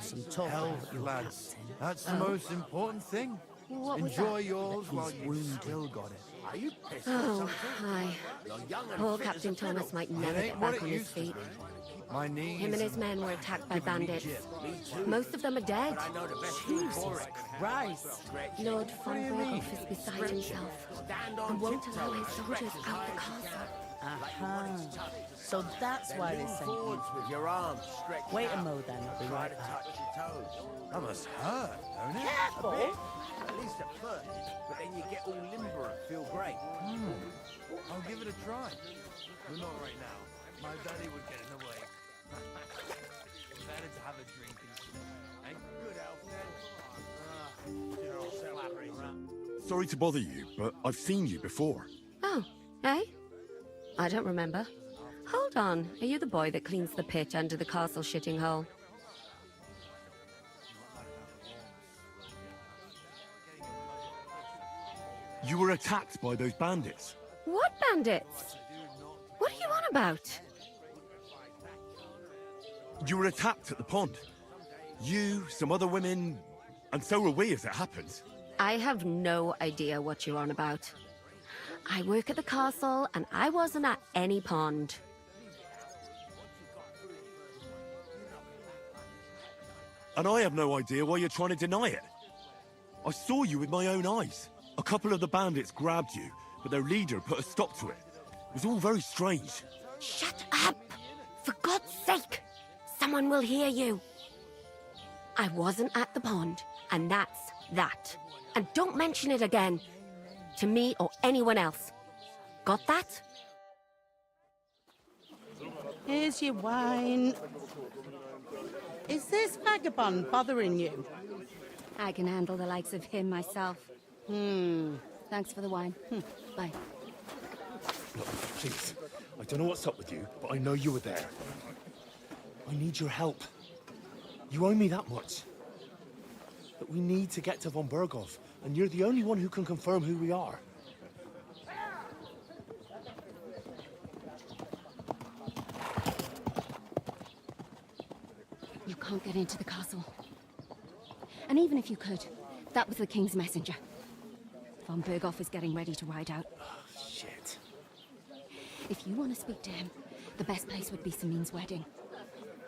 some talk about your lads. captain. That's the most important thing. What was Enjoy that? yours He's while you've wounded. still got it. Are you pissed or Oh, something? aye. You're young and Poor fit as Captain a fiddle. Thomas might It never ain't get what back it on his used to feet. be. My knees. Him and his men were attacked by giving me bandits. jip. Me too. Most of them are dead. But I know the best route for Jesus it. Christ. Lord von Berghoff is beside himself Stand on and won't tiptoe allow his and soldiers stretch out the as high as you castle. Aha. So that's why they Lean sent you. forwards with your arms stretched Wait a out. mo then, I'll be Try right to back. touch your toes. That must hurt, don't it? A bit, at least at first. But then you get all limber and feel great. I'll give it a try. But not right now. My belly would get in the way. Better to have a drink and good health then. You're all so happy. Sorry to bother you, but I've seen you before. Oh, eh? I don't remember. Hold on, are you the boy that cleans the pit under the castle shitting hole? You were attacked by those bandits. What bandits? What are you on about? You were attacked at the pond. You, some other women, and so were we as it happens. I have no idea what you're on about. I work at the castle and I wasn't at any pond. And I have no idea why you're trying to deny it. I saw you with my own eyes. A couple of the bandits grabbed you, but their leader put a stop to it. It was all very strange. Shut up! For God's sake! Someone will hear you. I wasn't at the pond, and that's that. And don't mention it again. To me or anyone else. Got that? Here's your wine. Is this vagabond bothering you? I can handle the likes of him myself. Thanks for the wine. Bye. Look, please. I don't know what's up with you, but I know you were there. I need your help. You owe me that much. But we need to get to von Berghoff, and you're the only one who can confirm who we are. You can't get into the castle. And even if you could, that was the King's messenger. Von Berghoff is getting ready to ride out. Shit. If you want to speak to him, the best place would be Samin's wedding.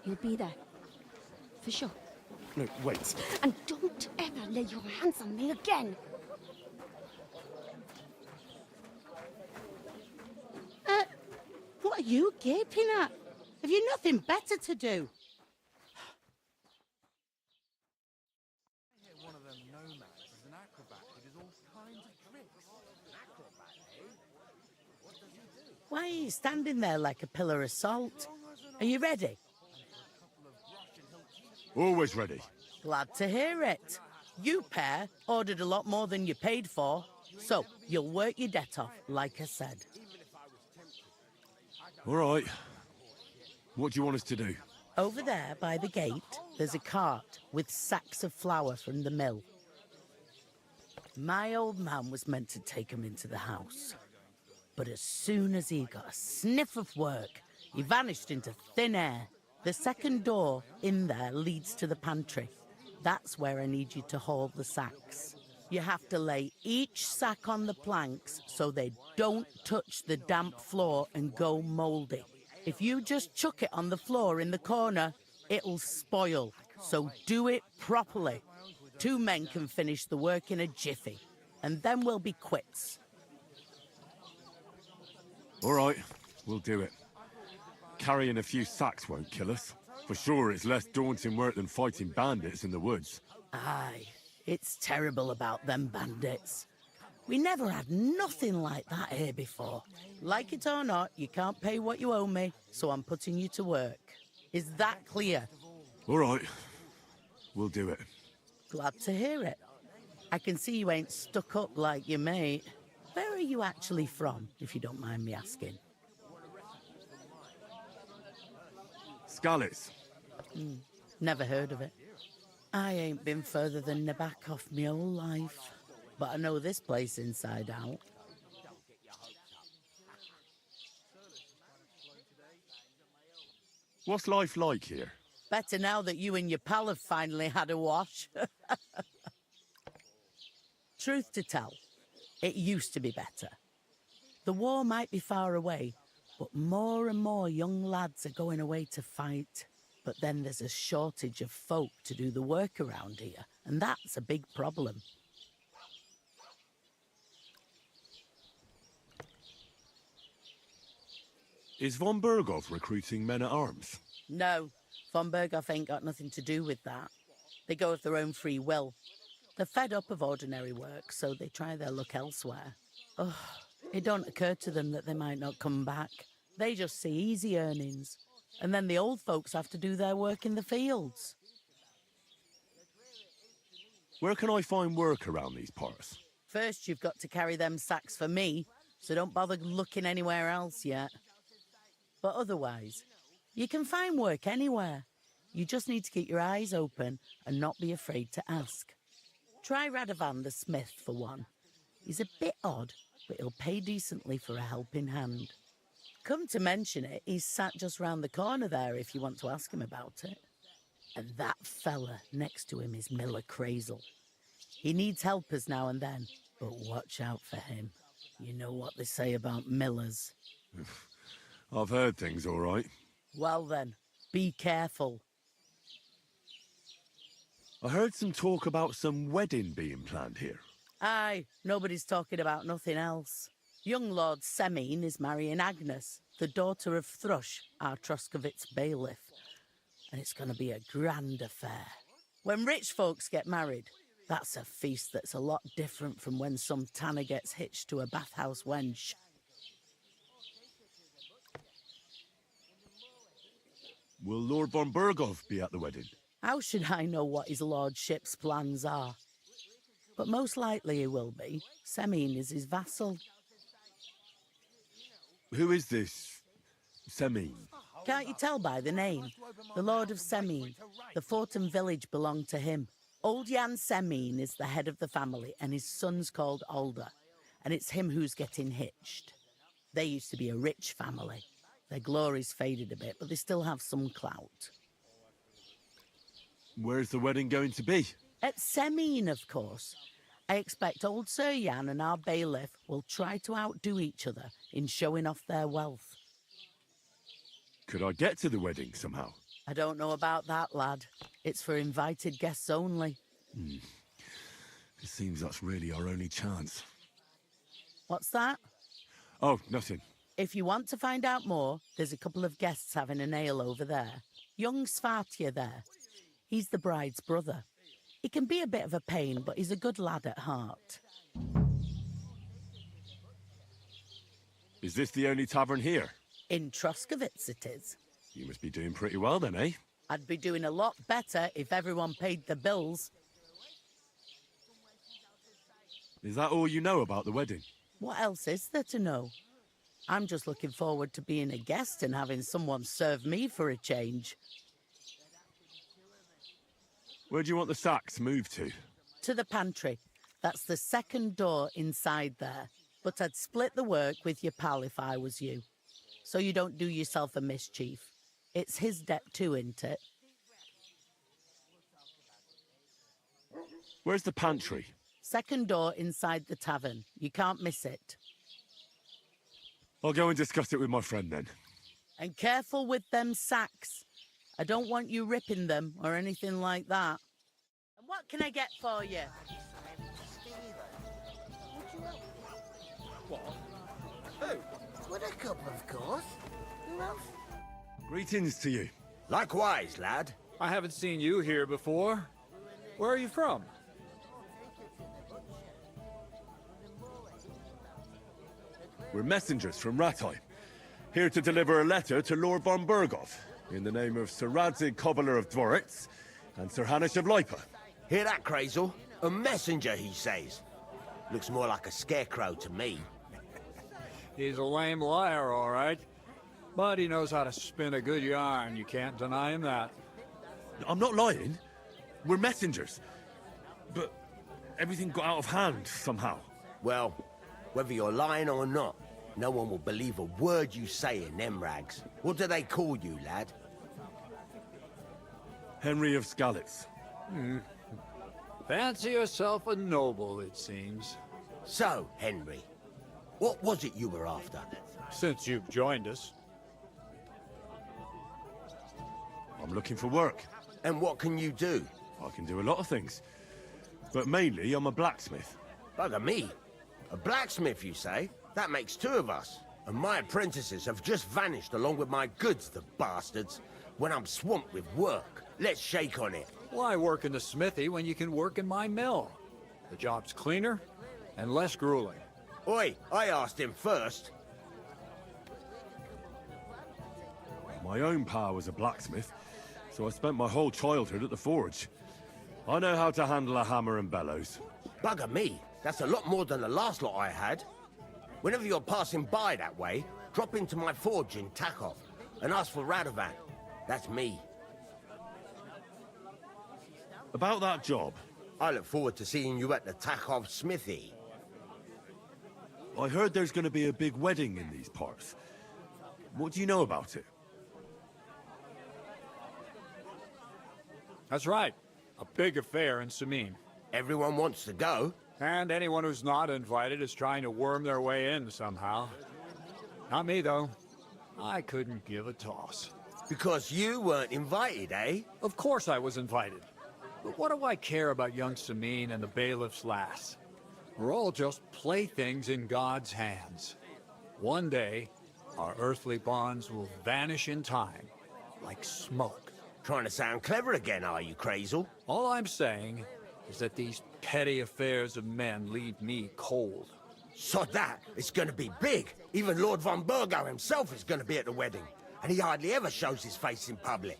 He'll be there. For sure. No, wait. And don't ever lay your hands on me again! What are you gaping at? Have you nothing better to do? One of them nomads is an acrobat who does all kinds of tricks. Why are you standing there like a pillar of salt? Are you ready? Always ready. Glad to hear it. You pair ordered a lot more than you paid for, so you'll work your debt off, like I said. All right. What do you want us to do? Over there by the gate, there's a cart with sacks of flour from the mill. My old man was meant to take 'em into the house. But as soon as he got a sniff of work, he vanished into thin air. The second door in there leads to the pantry. That's where I need you to haul the sacks. You have to lay each sack on the planks so they don't touch the damp floor and go mouldy. If you just chuck it on the floor in the corner, it'll spoil. So do it properly. 2 men can finish the work in a jiffy, and then we'll be quits. All right, we'll do it. Carrying a few sacks won't kill us. For sure, it's less daunting work than fighting bandits in the woods. Aye, it's terrible about them bandits. We never had nothing like that here before. Like it or not, you can't pay what you owe me, so I'm putting you to work. Is that clear? All right, we'll do it. Glad to hear it. I can see you ain't stuck up like your mate. Where are you actually from, if you don't mind me asking? Skalitz. Never heard of it. I ain't been further than Nabakov my whole life, but I know this place inside out. What's life like here? Better now that you and your pal have finally had a wash. Truth to tell, it used to be better. The war might be far away, but more and more young lads are going away to fight. But then there's a shortage of folk to do the work around here, and that's a big problem. Is von Berghoff recruiting men-at-arms? No, von Berghoff ain't got nothing to do with that. They go of their own free will. They're fed up of ordinary work, so they try their luck elsewhere. Ugh, it don't occur to them that they might not come back. They just see easy earnings. And then the old folks have to do their work in the fields. Where can I find work around these parts? First, you've got to carry them sacks for me, so don't bother looking anywhere else yet. But otherwise, you can find work anywhere. You just need to keep your eyes open and not be afraid to ask. Try Radovan the smith for one. He's a bit odd, but he'll pay decently for a helping hand. Come to mention it, he's sat just round the corner there if you want to ask him about it. And that fella next to him is Miller Crazel. He needs helpers now and then, but watch out for him. You know what they say about Millers. I've heard things all right. Well then, be careful. I heard some talk about some wedding being planned here. Aye, nobody's talking about nothing else. Young Lord Semine is marrying Agnes, the daughter of Thrush, our Troskovitz bailiff. And it's going to be a grand affair. When rich folks get married, that's a feast that's a lot different from when some tanner gets hitched to a bathhouse wench. Will Lord von Berghoff be at the wedding? How should I know what his lordship's plans are? But most likely he will be. Semine is his vassal. Who is this Semine? Can't you tell by the name? The Lord of Semine. The fort and village belong to him. Old Jan Semine is the head of the family, and his son's called Alder. And it's him who's getting hitched. They used to be a rich family. Their glory's faded a bit, but they still have some clout. Where's the wedding going to be? At Semine, of course. I expect old Sir Jan and our bailiff will try to outdo each other in showing off their wealth. Could I get to the wedding somehow? I don't know about that, lad. It's for invited guests only. It seems that's really our only chance. What's that? Oh, nothing. If you want to find out more, there's a couple of guests having an ale over there. Young Svartje there. He's the bride's brother. He can be a bit of a pain, but he's a good lad at heart. Is this the only tavern here? In Troskovitz it is. You must be doing pretty well then, eh? I'd be doing a lot better if everyone paid the bills. Is that all you know about the wedding? What else is there to know? I'm just looking forward to being a guest and having someone serve me for a change. Where do you want the sacks moved to? To the pantry. That's the second door inside there. But I'd split the work with your pal if I was you. So you don't do yourself a mischief. It's his debt too, isn't it? Where's the pantry? Second door inside the tavern. You can't miss it. I'll go and discuss it with my friend then. And careful with them sacks. I don't want you ripping them or anything like that. And what can I get for you? With a cup, of course. Who else? Greetings to you. Likewise, lad. I haven't seen you here before. Where are you from? We're messengers from Rattay, here to deliver a letter to Lord von Berghoff, in the name of Sir Radzig Cobbler of Dworitz and Sir Hanish of Lipa. Hear that, Crazel? A messenger, he says. Looks more like a scarecrow to me. He's a lame liar, all right. But he knows how to spin a good yarn. You can't deny him that. I'm not lying. We're messengers. But everything got out of hand somehow. Well, whether you're lying or not, no one will believe a word you say in them rags. What do they call you, lad? Henry of Skalitz. Fancy yourself a noble, it seems. So, Henry, what was it you were after? Since you've joined us. I'm looking for work. And what can you do? I can do a lot of things. But mainly, I'm a blacksmith. Bugger me. A blacksmith, you say? That makes two of us. And my apprentices have just vanished along with my goods, the bastards. When I'm swamped with work, let's shake on it. Why work in the smithy when you can work in my mill? The job's cleaner and less grueling. Oi, I asked him first. My own pa was a blacksmith, so I spent my whole childhood at the forge. I know how to handle a hammer and bellows. Bugger me. That's a lot more than the last lot I had. Whenever you're passing by that way, drop into my forge in Takov and ask for Radovan. That's me. About that job, I look forward to seeing you at the Takov smithy. I heard there's going to be a big wedding in these parts. What do you know about it? That's right. A big affair in Samin. Everyone wants to go. And anyone who's not invited is trying to worm their way in somehow. Not me, though. I couldn't give a toss. Because you weren't invited, eh? Of course I was invited. But what do I care about young Samin and the bailiff's lass? We're all just playthings in God's hands. One day, our earthly bonds will vanish in time, like smoke. Trying to sound clever again, are you, Crazel? All I'm saying is that these petty affairs of men leave me cold. Sod that, it's gonna be big. Even Lord von Burgo himself is gonna be at the wedding. And he hardly ever shows his face in public.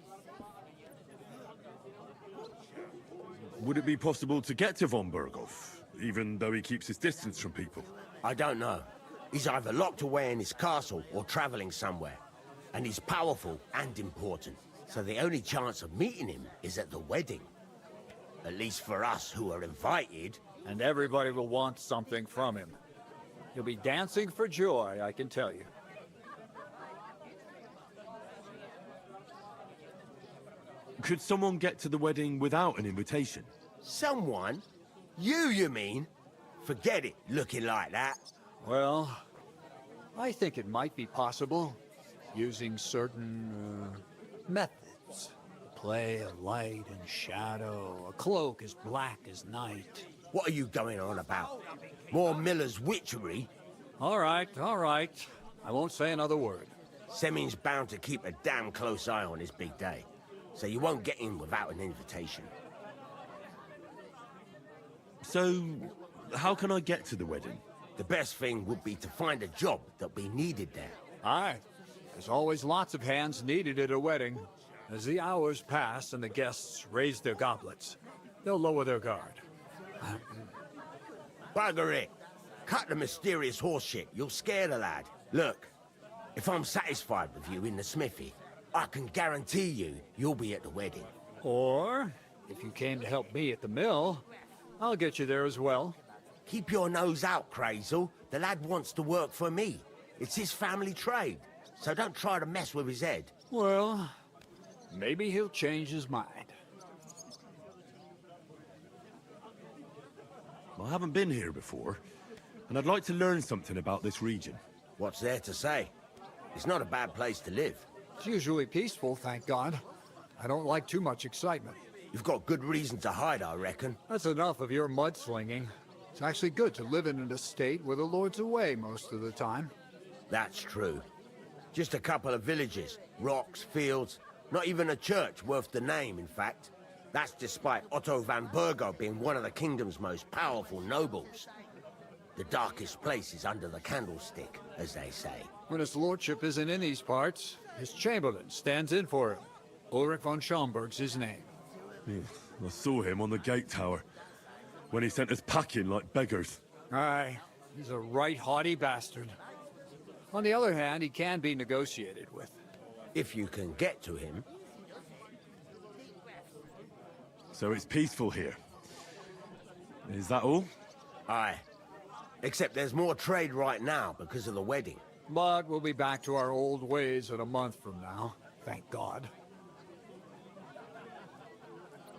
Would it be possible to get to von Berghoff, even though he keeps his distance from people? I don't know. He's either locked away in his castle or traveling somewhere. And he's powerful and important. So the only chance of meeting him is at the wedding. At least for us who are invited. And everybody will want something from him. He'll be dancing for joy, I can tell you. Could someone get to the wedding without an invitation? Someone? You mean? Forget it, looking like that. Well, I think it might be possible, using certain methods. Play of light and shadow, a cloak as black as night. What are you going on about? More Miller's witchery? All right. I won't say another word. Semin's bound to keep a damn close eye on his big day. So you won't get in without an invitation. So, how can I get to the wedding? The best thing would be to find a job that we needed there. Aye. There's always lots of hands needed at a wedding. As the hours pass and the guests raise their goblets, they'll lower their guard. Bugger it. Cut the mysterious horse shit. You'll scare the lad. Look, if I'm satisfied with you in the smithy, I can guarantee you'll be at the wedding. Or, if you came to help me at the mill, I'll get you there as well. Keep your nose out, Crazel. The lad wants to work for me. It's his family trade, so don't try to mess with his head. Well, maybe he'll change his mind. I haven't been here before, and I'd like to learn something about this region. What's there to say? It's not a bad place to live. It's usually peaceful, thank God. I don't like too much excitement. You've got good reason to hide, I reckon. That's enough of your mudslinging. It's actually good to live in an estate where the Lord's away most of the time. That's true. Just a couple of villages, rocks, fields, not even a church worth the name, in fact. That's despite Otto van Burgo being one of the kingdom's most powerful nobles. The darkest place is under the candlestick, as they say. When his lordship isn't in these parts, his chamberlain stands in for him. Ulrich von Schomberg's his name. I saw him on the gate tower, when he sent us packing like beggars. Aye, he's a right haughty bastard. On the other hand, he can be negotiated with. If you can get to him. So it's peaceful here. Is that all? Aye. Except there's more trade right now because of the wedding. But we'll be back to our old ways in a month from now. Thank God.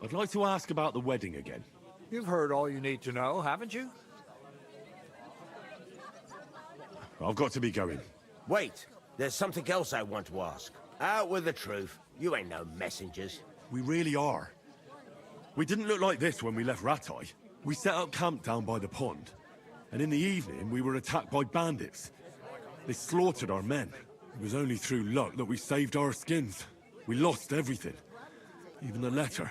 I'd like to ask about the wedding again. You've heard all you need to know, haven't you? I've got to be going. Wait, there's something else I want to ask. Out with the truth. You ain't no messengers. We really are. We didn't look like this when we left Rattay. We set up camp down by the pond, and in the evening we were attacked by bandits. They slaughtered our men. It was only through luck that we saved our skins. We lost everything, even the letter.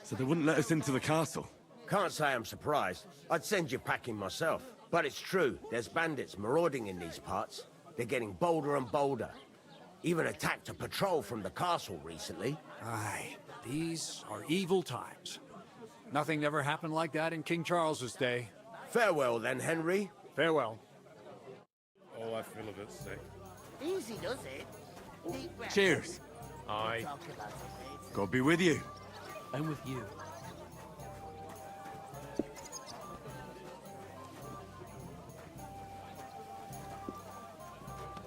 So they wouldn't let us into the castle. Can't say I'm surprised. I'd send you packing myself. But it's true, there's bandits marauding in these parts. They're getting bolder and bolder. Even attacked a patrol from the castle recently. Aye, these are evil times. Nothing ever happened like that in King Charles's day. Farewell then, Henry. Farewell. Oh, I feel a bit sick. Easy does it. Deep breath. Cheers. Talk about it later. God be with you. I'm with you.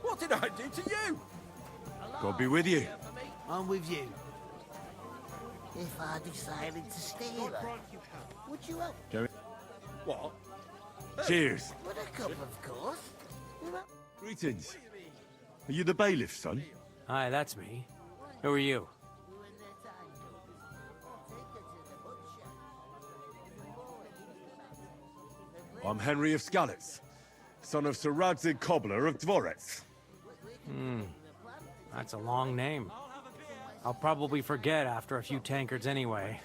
What did I do to you? God be with you. I'm with you. If I decided to steal her, would you help? What? Cheers. With a cup, of course. You know? Greetings. Are you the bailiff's son? Hi, that's me. Who are you? I'm Henry of Skalitz, son of Sir Radzig Cobbler of Dvorets. That's a long name. I'll probably forget after a few tankards anyway.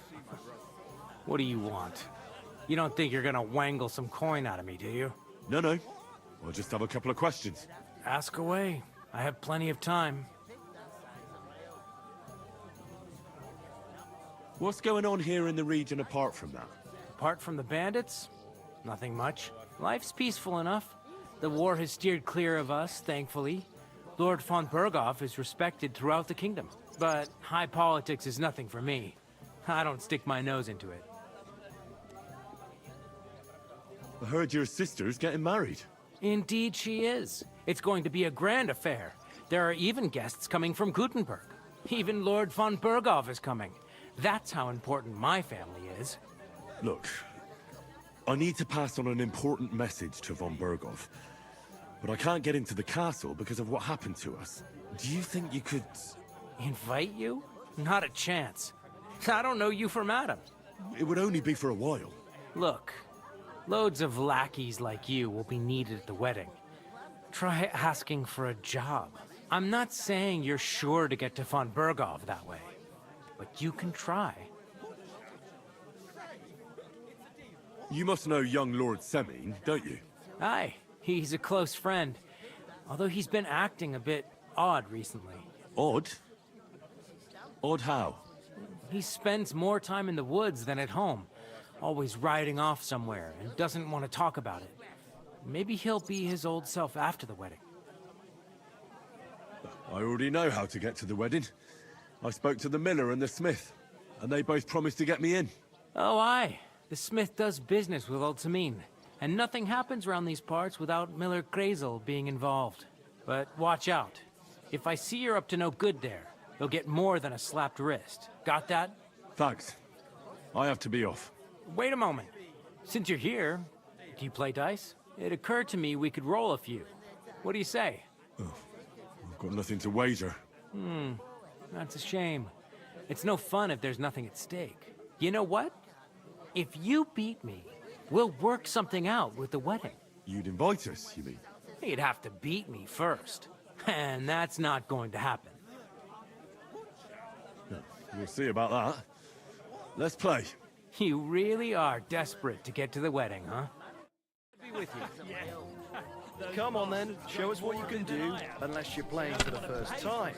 What do you want? You don't think you're gonna wangle some coin out of me, do you? No, no. I'll just have a couple of questions. Ask away. I have plenty of time. What's going on here in the region apart from that? Apart from the bandits, nothing much. Life's peaceful enough. The war has steered clear of us, thankfully. Lord von Berghoff is respected throughout the kingdom. But high politics is nothing for me. I don't stick my nose into it. I heard your sister's getting married. Indeed she is. It's going to be a grand affair. There are even guests coming from Gutenberg. Even Lord von Berghoff is coming. That's how important my family is. Look, I need to pass on an important message to von Berghoff. But I can't get into the castle because of what happened to us. Do you think you could... Invite you? Not a chance. I don't know you from Adam. It would only be for a while. Look, loads of lackeys like you will be needed at the wedding. Try asking for a job. I'm not saying you're sure to get to von Berghoff that way, but you can try. You must know young Lord Semine, don't you? Aye, he's a close friend. Although he's been acting a bit odd recently. Odd? Odd how? He spends more time in the woods than at home, always riding off somewhere and doesn't want to talk about it. Maybe he'll be his old self after the wedding. I already know how to get to the wedding. I spoke to the miller and the smith, and they both promised to get me in. Oh, aye. The smith does business with old Semine, and nothing happens around these parts without Miller Krazel being involved. But watch out. If I see you're up to no good there, you'll get more than a slapped wrist. Got that? Thanks. I have to be off. Wait a moment. Since you're here, do you play dice? It occurred to me we could roll a few. What do you say? I've got nothing to wager. That's a shame. It's no fun if there's nothing at stake. You know what? If you beat me, we'll work something out with the wedding. You'd invite us, you mean? You'd have to beat me first. And that's not going to happen. We'll see about that. Let's play. You really are desperate to get to the wedding, huh? Be with you. Come on then, show us what you can do, unless you're playing for the first time.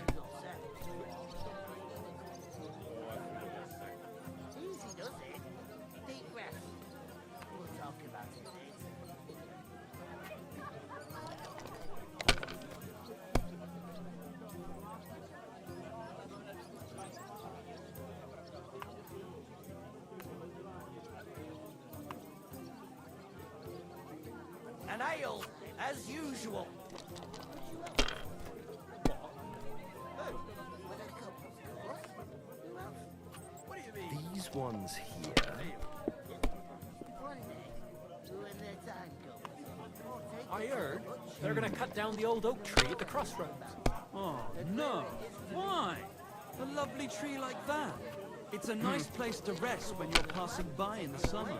Easy does it. Deep breath. We'll talk about it later. An ale, as usual. With a cup, of course. Who else? These ones here. I heard they're gonna cut down the old oak tree at the crossroads. Oh, no. Why? A lovely tree like that. It's a nice place to rest when you're passing by in the summer.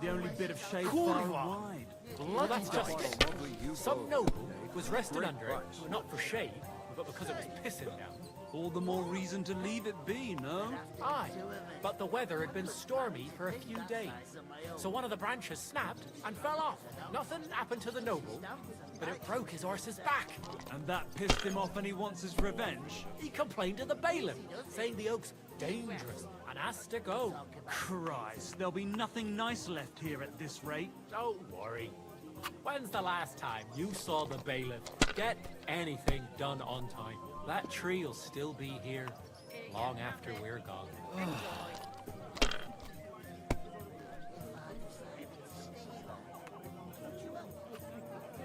The only bit of shade far and wide. Well, that's just it. Some noble was resting under it, not for shade, but because it was pissing down. All the more reason to leave it be, no? Aye, but the weather had been stormy for a few days. So one of the branches snapped and fell off. Nothing happened to the noble, but it broke his horse's back. And that pissed him off and he wants his revenge? He complained to the bailiff, saying the oak's dangerous and has to go. Christ, there'll be nothing nice left here at this rate. Don't worry. When's the last time you saw the bailiff get anything done on time? That tree'll still be here long after we're gone.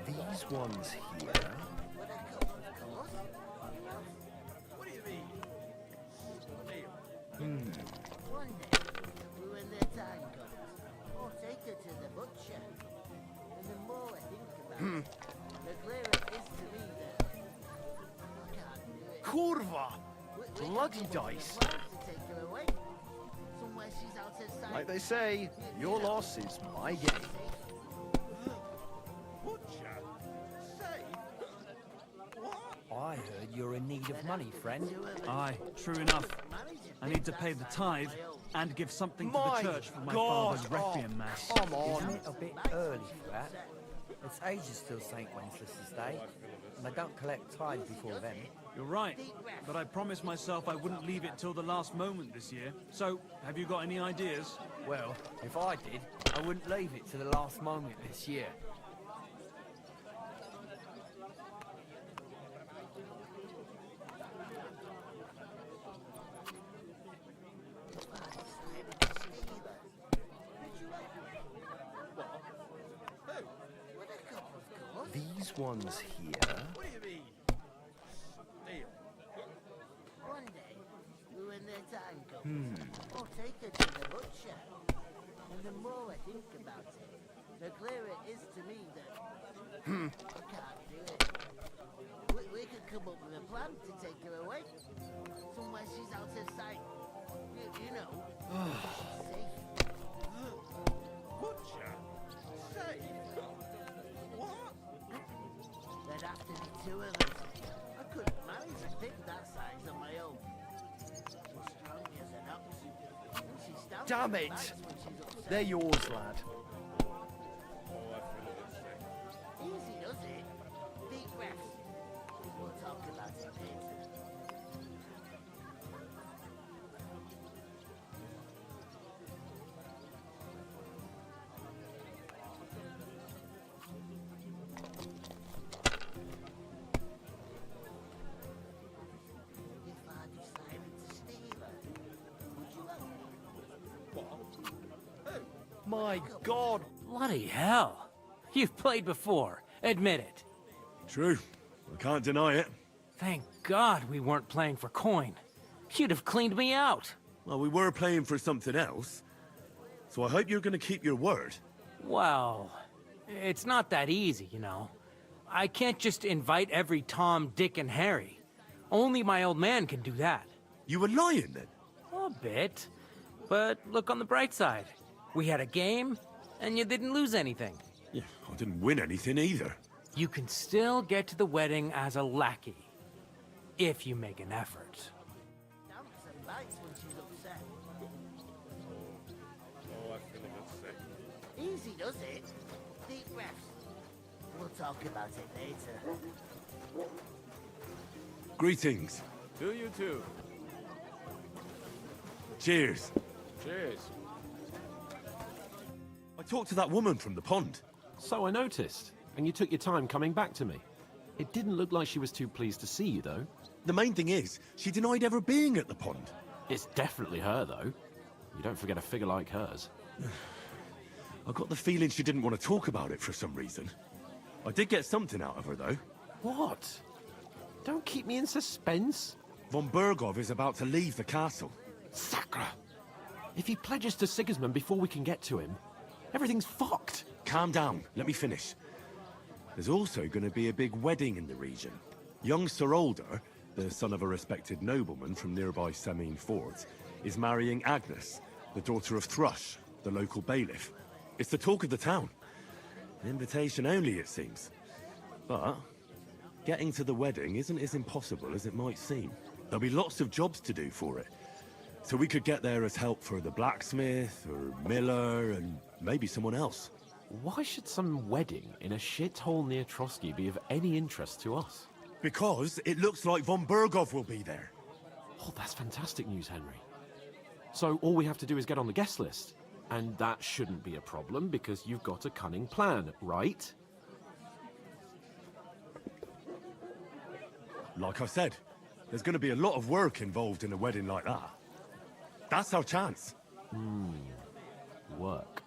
These ones here. One day, we were in their tango. I'll take her to the butcher. And the more I think about it, the clearer it is to me that I can't do it. Kurva! We Bloody can't come up with dice. a plan to take her away. Somewhere she's out of sight. Like they say, your loss is my gain. I heard you're in need of money, friend. Aye, true enough. I need to pay the tithe and give something to My the church for my God! father's requiem mass. Come on. Isn't it a bit early for that? It's ages till St. Wenceslas Day, and they don't collect tithe before then. You're right, but I promised myself I wouldn't leave it till the last moment this year. So, have you got any ideas? Well, if I did, I wouldn't leave it to the last moment this year. These ones here. One day, we were in their tango. I'll take her to the butcher. And the more I think about it, the clearer it is to me that I can't do it. We could come up with a plan to take her away. Somewhere she's out of sight. You know, safe. Butcher? Say, what? There'd have to be two of us. I couldn't manage to pick that size on my own. She's strong as an ox. And she stamps Damn and it! bites when she's upset. They're yours, lad. Easy does it. Deep breaths. We'll talk about it later. If I decided to steal her, would you help me? My God! Bloody hell. You've played before. Admit it. True. I can't deny it. Thank God we weren't playing for coin. You'd have cleaned me out. Well, we were playing for something else. So I hope you're going to keep your word. Well, it's not that easy, you know. I can't just invite every Tom, Dick, and Harry. Only my old man can do that. You were lying then? A bit. But look on the bright side. We had a game, and you didn't lose anything. Yeah, I didn't win anything either. You can still get to the wedding as a lackey. If you make an effort. Stamps and bites when she's upset. Easy does it. Deep breaths. We'll talk about it later. Greetings. To you too. Cheers. Cheers. I talked to that woman from the pond. So I noticed, and you took your time coming back to me. It didn't look like she was too pleased to see you, though. The main thing is, she denied ever being at the pond. It's definitely her, though. You don't forget a figure like hers. I got the feeling she didn't want to talk about it for some reason. I did get something out of her, though. What? Don't keep me in suspense. Von Bergov is about to leave the castle. Sacre! If he pledges to Sigismund before we can get to him, everything's fucked. Calm down. Let me finish. There's also going to be a big wedding in the region. Young Sir Older, the son of a respected nobleman from nearby Semine Fort, is marrying Agnes, the daughter of Thrush, the local bailiff. It's the talk of the town. An invitation only, it seems. But getting to the wedding isn't as impossible as it might seem. There'll be lots of jobs to do for it. So we could get there as help for the blacksmith, or miller, and maybe someone else. Why should some wedding in a shithole near Trotsky be of any interest to us? Because it looks like von Berghoff will be there. Oh, that's fantastic news, Henry. So all we have to do is get on the guest list. And that shouldn't be a problem because you've got a cunning plan, right? Like I said, there's going to be a lot of work involved in a wedding like that. That's our chance. Work.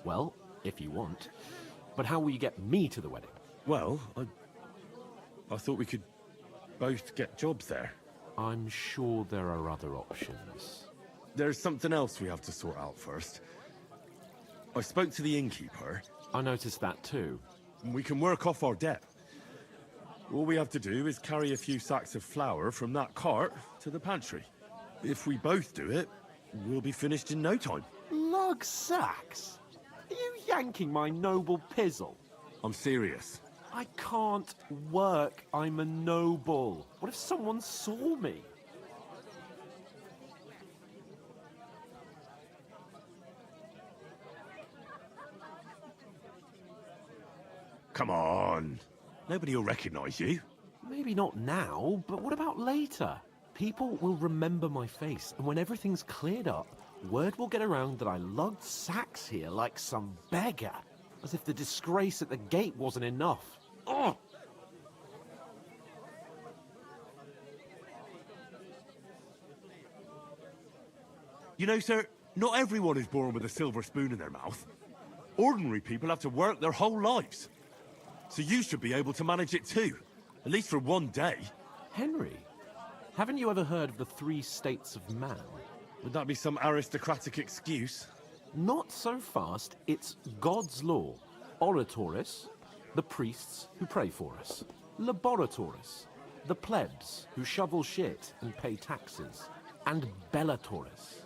Well, if you want. But how will you get me to the wedding? Well, I thought we could both get jobs there. I'm sure there are other options. There's something else we have to sort out first. I spoke to the innkeeper. I noticed that too. We can work off our debt. All we have to do is carry a few sacks of flour from that cart to the pantry. If we both do it, we'll be finished in no time. Lug sacks? Are you yanking my noble pizzle? I'm serious. I can't work. I'm a noble. What if someone saw me? Come on. Nobody will recognize you. Maybe not now, but what about later? People will remember my face, and when everything's cleared up, word will get around that I lugged sacks here like some beggar. As if the disgrace at the gate wasn't enough. Ugh! You know, sir, not everyone is born with a silver spoon in their mouth. Ordinary people have to work their whole lives. So you should be able to manage it too. At least for one day. Henry, haven't you ever heard of the 3 states of man? Would that be some aristocratic excuse? Not so fast. It's God's law. Oratoris, the priests who pray for us. Laboratoris, the plebs who shovel shit and pay taxes. And Bellatoris,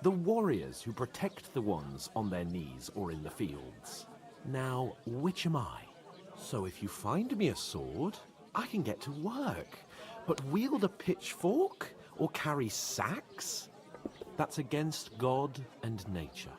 the warriors who protect the ones on their knees or in the fields. Now, which am I? So if you find me a sword, I can get to work. But wield a pitchfork or carry sacks? That's against God and nature.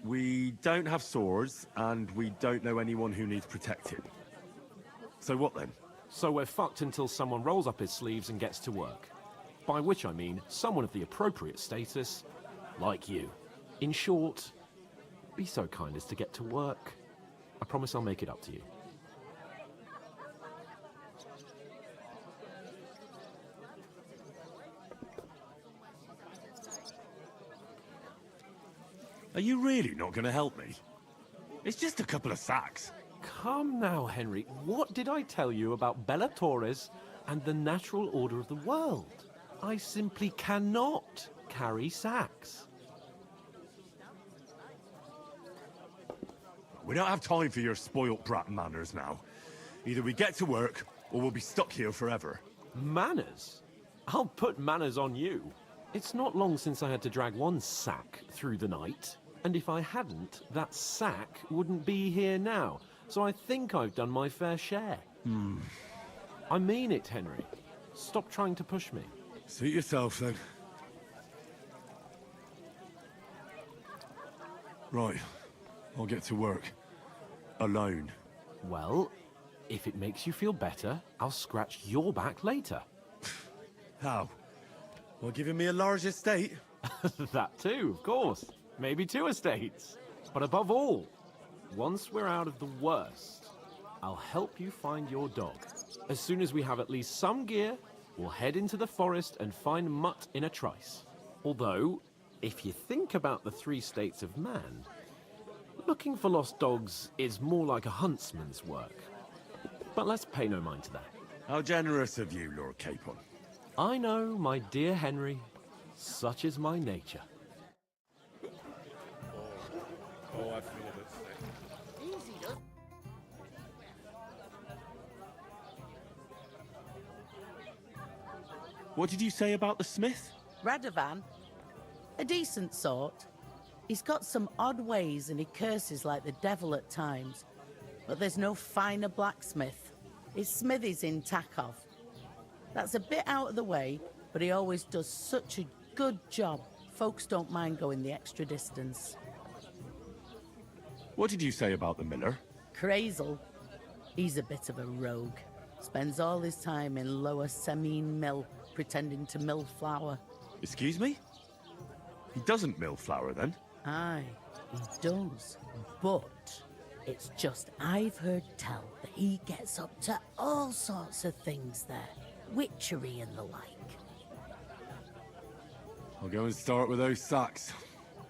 We don't have swords, and we don't know anyone who needs protected. So what then? So we're fucked until someone rolls up his sleeves and gets to work. By which I mean someone of the appropriate status, like you. In short, be so kind as to get to work. I promise I'll make it up to you. Are you really not going to help me? It's just a couple of sacks. Come now, Henry. What did I tell you about Bellatoris and the natural order of the world? I simply cannot carry sacks. We don't have time for your spoilt brat manners now. Either we get to work, or we'll be stuck here forever. Manners? I'll put manners on you. It's not long since I had to drag one sack through the night. And if I hadn't, that sack wouldn't be here now. So I think I've done my fair share. I mean it, Henry. Stop trying to push me. Suit yourself, then. Right. I'll get to work. Alone. Well, if it makes you feel better, I'll scratch your back later. How? Well, giving me a large estate? That too, of course. Maybe 2 estates. But above all, once we're out of the worst, I'll help you find your dog. As soon as we have at least some gear, we'll head into the forest and find Mutt in a trice. Although, if you think about the three states of man, looking for lost dogs is more like a huntsman's work. But let's pay no mind to that. How generous of you, Lord Capon. I know, my dear Henry. Such is my nature. Oh, I feel a bit sick. Easy, though. What did you say about the smith? Radovan, a decent sort. He's got some odd ways and he curses like the devil at times. But there's no finer blacksmith. His smithy's in Takov. That's a bit out of the way, but he always does such a good job. Folks don't mind going the extra distance. What did you say about the miller? Crazel. He's a bit of a rogue. Spends all his time in Lower Semine Mill, pretending to mill flour. Excuse me? He doesn't mill flour, then? Aye, he does. But it's just I've heard tell that he gets up to all sorts of things there. Witchery and the like. I'll go and start with those sacks.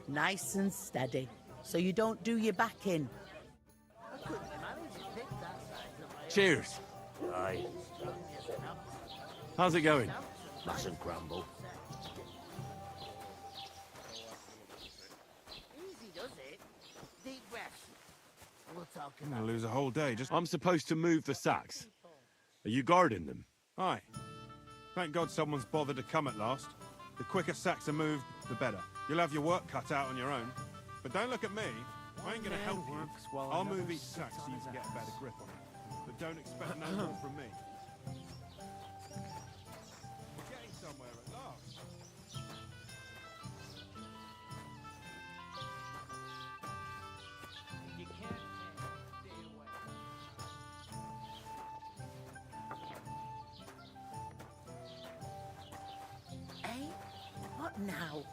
Nice and steady, so you don't do your back in. I couldn't manage to pick that size of my Cheers. Aye. How's it going? Mustn't grumble. Easy, does it? Deep breath. We'll talk I'm about gonna lose a whole day. I'm supposed to move the sacks. Are you guarding them? Aye. Thank God someone's bothered to come at last. The quicker sacks are moved, the better. You'll have your work cut out on your own. But don't look at me. I ain't gonna help you. I'll move each sack so you can get a better grip on it. But don't expect no more from me. We're getting somewhere at last. You can't stay away. Eh? What now?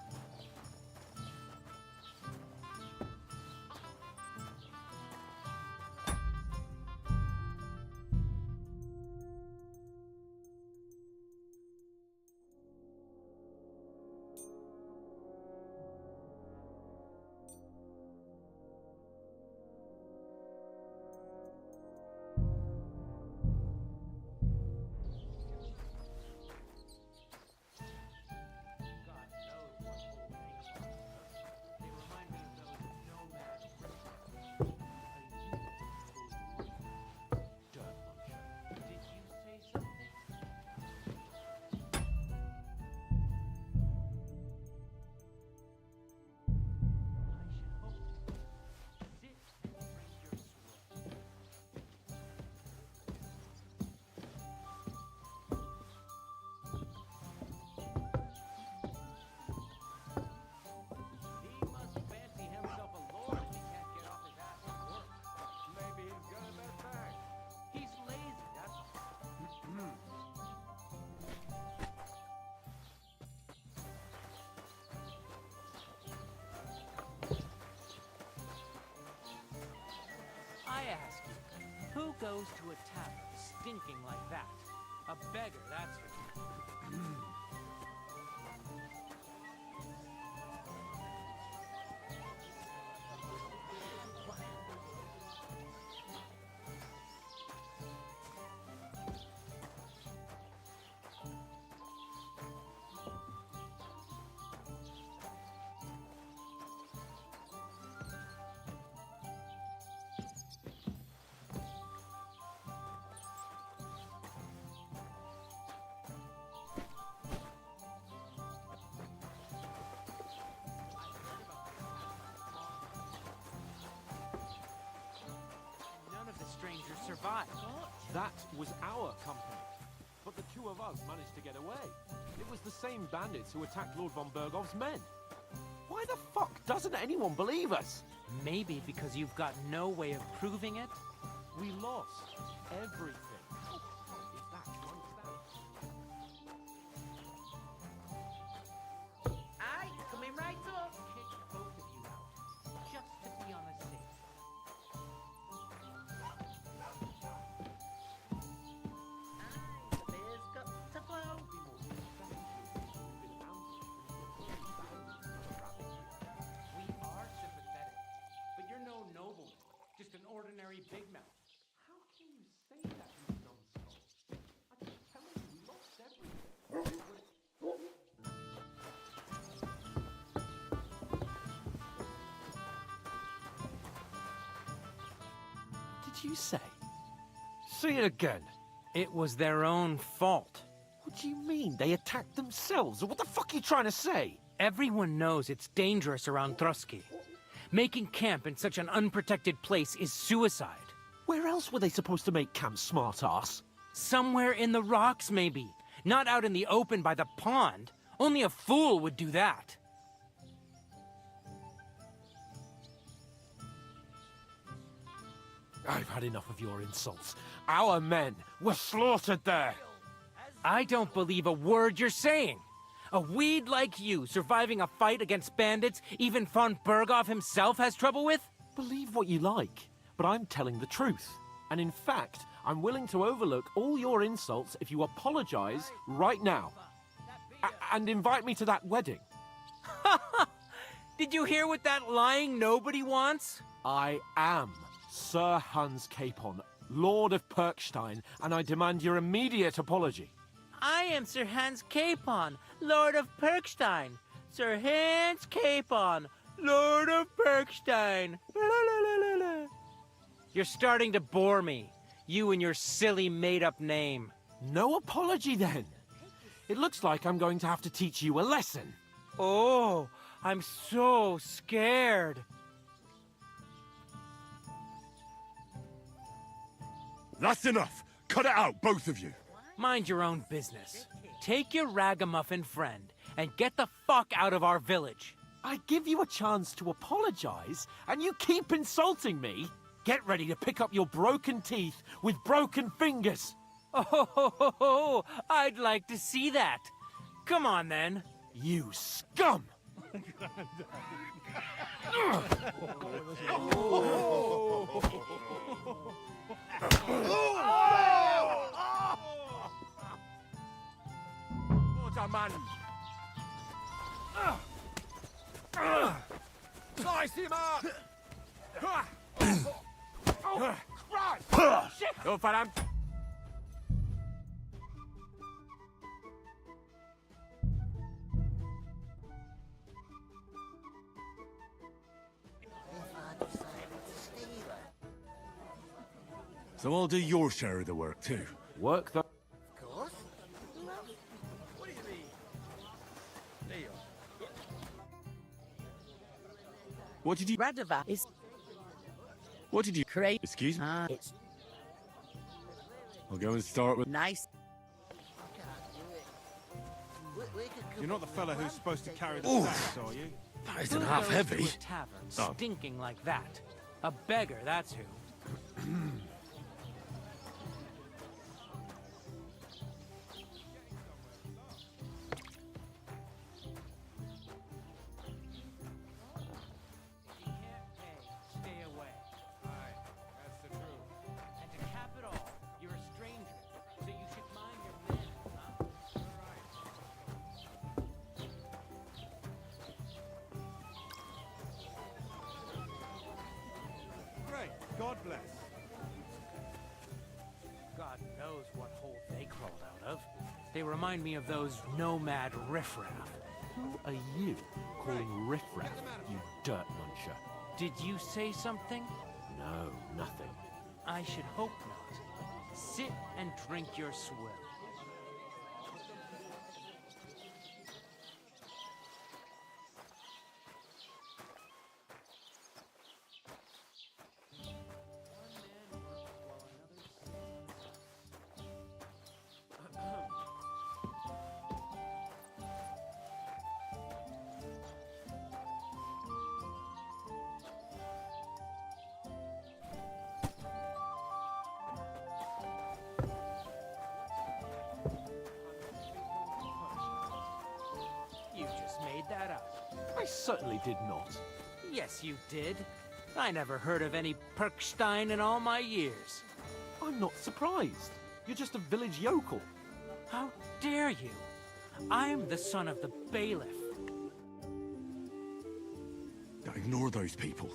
I ask you, who goes to a tavern stinking like that? A beggar, that's for sure. None of the strangers survived. That was our company. But the two of us managed to get away. It was the same bandits who attacked Lord von Bergov's men. Why the fuck doesn't anyone believe us? Maybe because you've got no way of proving it. We lost everything. How hard is that to understand? Aye, coming right up. Kick both of you out, just to be on the safe. The beer's got to flow. did you say? Say it again. It was their own fault. What do you mean? They attacked themselves? What the fuck are you trying to say? Everyone knows it's dangerous around Thruski. Making camp in such an unprotected place is suicide. Where else were they supposed to make camp, smart-ass? Somewhere in the rocks, maybe. Not out in the open by the pond. Only a fool would do that. I've had enough of your insults. Our men were slaughtered there. I don't believe a word you're saying. A weed like you surviving a fight against bandits even von Berghoff himself has trouble with? Believe what you like, but I'm telling the truth. And in fact, I'm willing to overlook all your insults if you apologize right now. And invite me to that wedding. Did you hear what that lying nobody wants? I am Sir Hans Capon, Lord of Perkstein, and I demand your immediate apology. I am Sir Hans Capon, Lord of Perkstein. Sir Hans Capon, Lord of Perkstein. You're starting to bore me. You and your silly made-up name. No apology, then. It looks like I'm going to have to teach you a lesson. Oh, I'm so scared. That's enough! Cut it out, both of you! Mind your own business. Take your ragamuffin friend and get the fuck out of our village. I give you a chance to apologize, and you keep insulting me? Get ready to pick up your broken teeth with broken fingers. Oh, I'd like to see that. Come on, then. You scum! Man. Slice him up! Oh, Christ! Shit! Go for him! So I'll do your share of the work too. Work the... What did you... Radova is... What did you... Create... Excuse me? It's... I'll go and start with... Nice. You're not the fella who's supposed to carry the Ooh. sacks, are you? That isn't Who half goes heavy. to a tavern stinking like that? A beggar, that's who. Great. God bless. God knows what hole they crawled out of. They remind me of those nomad riffraff. Who are you calling riffraff, you dirt muncher? Did you say something? No, nothing. I should hope not. Sit and drink your swill. You just made that up. I certainly did not. Yes, you did. I never heard of any Perkstein in all my years. I'm not surprised. You're just a village yokel. How dare you? I'm the son of the bailiff. Ignore those people.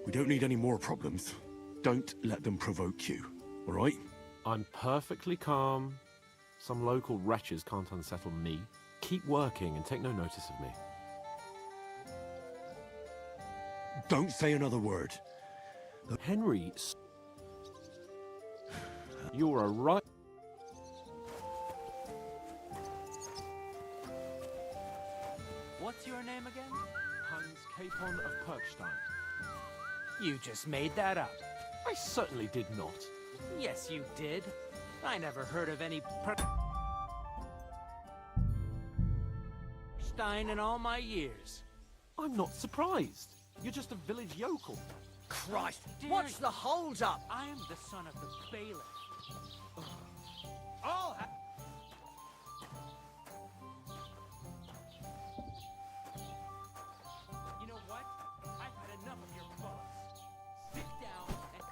We don't need any more problems. Don't let them provoke you, all right? I'm perfectly calm. Some local wretches can't unsettle me. Keep working and take no notice of me. Don't say another word. Henry... You're a right... What's your name again? Hans Capon of Perkstein. You just made that up. I certainly did not. Yes, you did. I never heard of any Stein in all my years. I'm not surprised. You're just a village yokel. Christ, what's the hold up? I am the son of the bailiff. Oh! You know what? I've had enough of your fuss. Sit down and...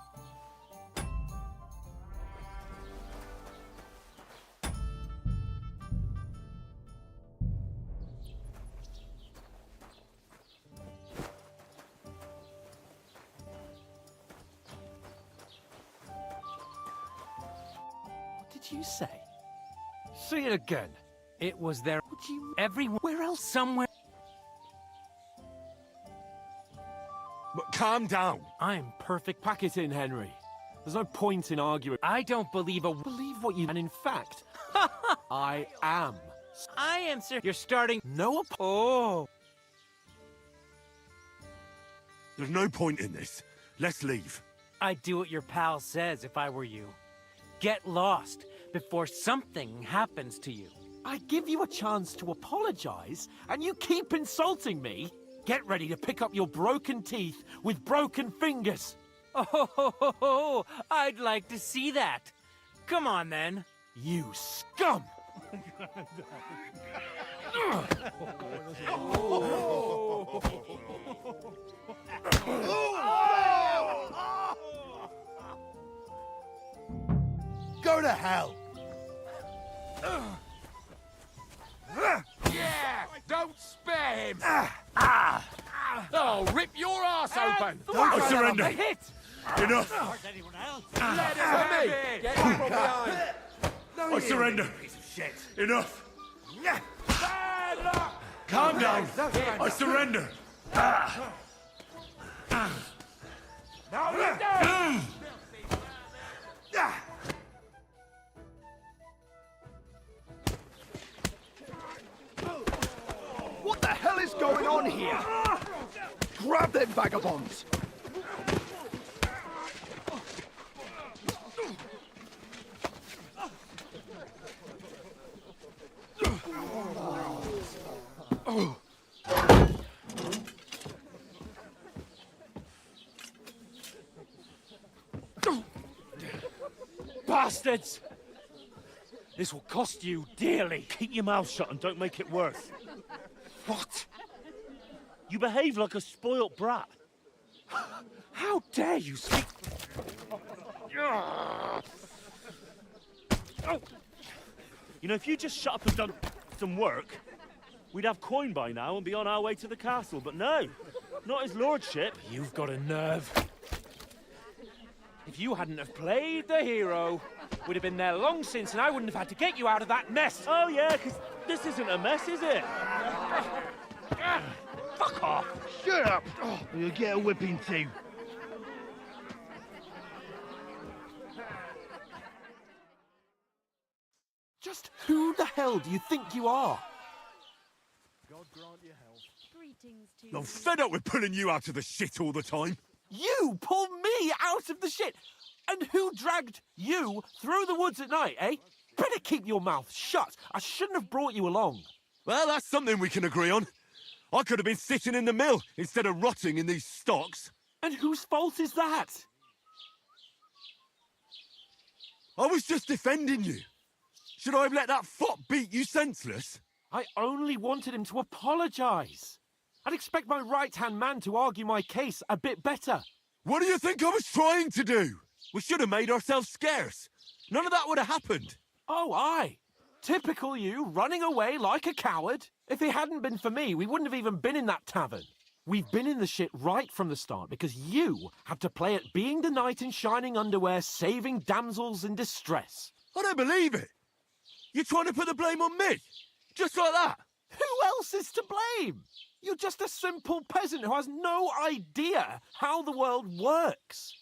What did you say? Say it again. It was there. Would you... Everywhere else somewhere. But calm down. I'm perfect. Pack it in, Henry. There's no point in arguing. I don't believe a... Believe what you... And in fact, I am. I am, sir. You're starting... No Oh. There's no point in this. Let's leave. I'd do what your pal says if I were you. Get lost before something happens to you. I give you a chance to apologize, and you keep insulting me? Get ready to pick up your broken teeth with broken fingers. Oh, I'd like to see that. Come on, then. You scum! Go to hell! Yeah! Don't spare him! Oh, rip your ass open! I surrender. Hit! Enough. Let him have it! Get him from behind! I surrender. Shit. Enough. Bad luck! Calm down. I surrender. No, you don't! What the hell is going on here? Grab them vagabonds! Bastards! This will cost you dearly. Keep your mouth shut and don't make it worse. What? You behave like a spoilt brat. How dare you speak... You know, if you just shut up and done some work, we'd have coin by now and be on our way to the castle, but no, not his lordship. You've got a nerve. If you hadn't have played the hero, we'd have been there long since and I wouldn't have had to get you out of that mess. Oh yeah, because this isn't a mess, is it? Fuck off! Shut up! Oh, you'll get a whipping too. Just who the hell do you think you are? God grant you health. Greetings to I'm fed up with pulling you out of the shit all the time. You pulled me out of the shit! And who dragged you through the woods at night, eh? Better keep your mouth shut. I shouldn't have brought you along. Well, that's something we can agree on. I could have been sitting in the mill instead of rotting in these stocks. And whose fault is that? I was just defending you. Should I have let that fop beat you senseless? I only wanted him to apologise. I'd expect my right-hand man to argue my case a bit better. What do you think I was trying to do? We should have made ourselves scarce. None of that would have happened. Oh, aye. Typical you, running away like a coward. If it hadn't been for me, we wouldn't have even been in that tavern. We've been in the shit right from the start because you had to play at being the knight in shining underwear, saving damsels in distress. I don't believe it. You're trying to put the blame on me? Just like that? Who else is to blame? You're just a simple peasant who has no idea how the world works.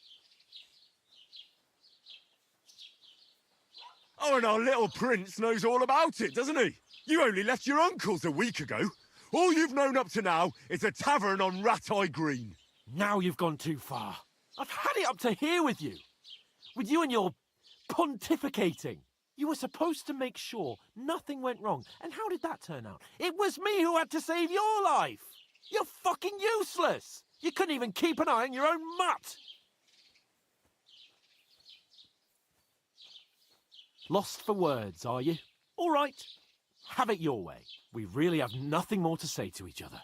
Oh, and our little prince knows all about it, doesn't he? You only left your uncle's a week ago. All you've known up to now is a tavern on Rat-Eye Green. Now you've gone too far. I've had it up to here with you. With you and your pontificating. You were supposed to make sure nothing went wrong. And how did that turn out? It was me who had to save your life. You're fucking useless. You couldn't even keep an eye on your own mutt. Lost for words, are you? All right. Have it your way. We really have nothing more to say to each other.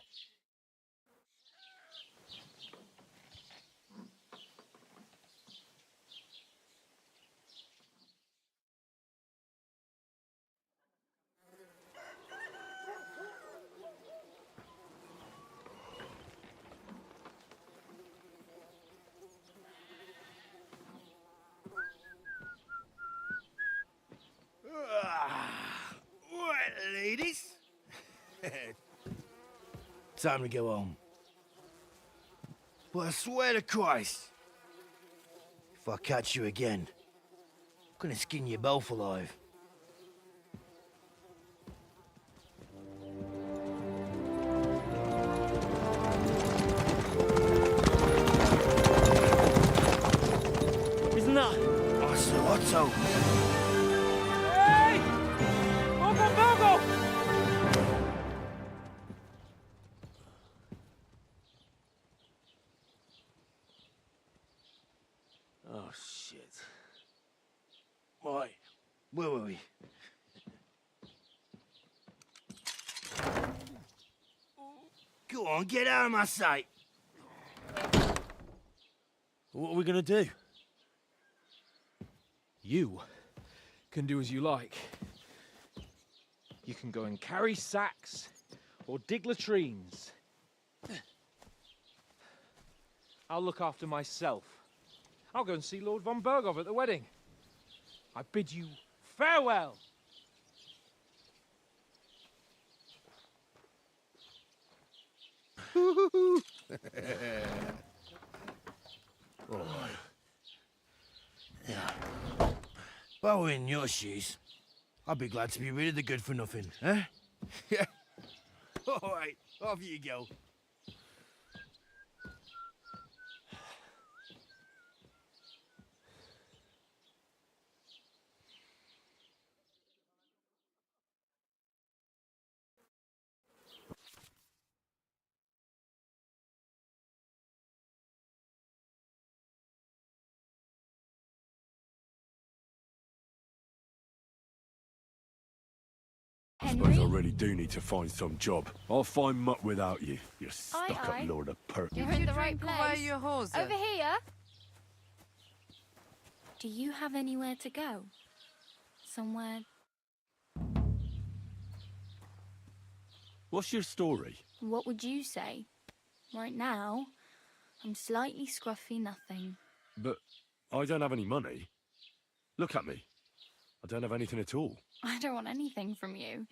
Right, ladies. Time to go home. But I swear to Christ, if I catch you again, I'm gonna skin you both alive. Isn't that? Oh, Sir Otto. Hey! Uncle Bogo! Oh, shit. Right, where were we? Go on, get out of my sight. What are we gonna do? You can do as you like. You can go and carry sacks or dig latrines. I'll look after myself. I'll go and see Lord von Berghoff at the wedding. I bid you farewell. All right. Yeah. If I were in your shoes, I'd be glad to be rid of the good for nothing, eh? Yeah. All right, off you go. I suppose I really do need to find some job. I'll find mutt without you, you stuck-up aye. Lord of Perk. You're in the right Drink place. away your hose. Over here. Do you have anywhere to go? Somewhere? What's your story? What would you say? Right now, I'm slightly scruffy nothing. But I don't have any money. Look at me. I don't have anything at all. I don't want anything from you.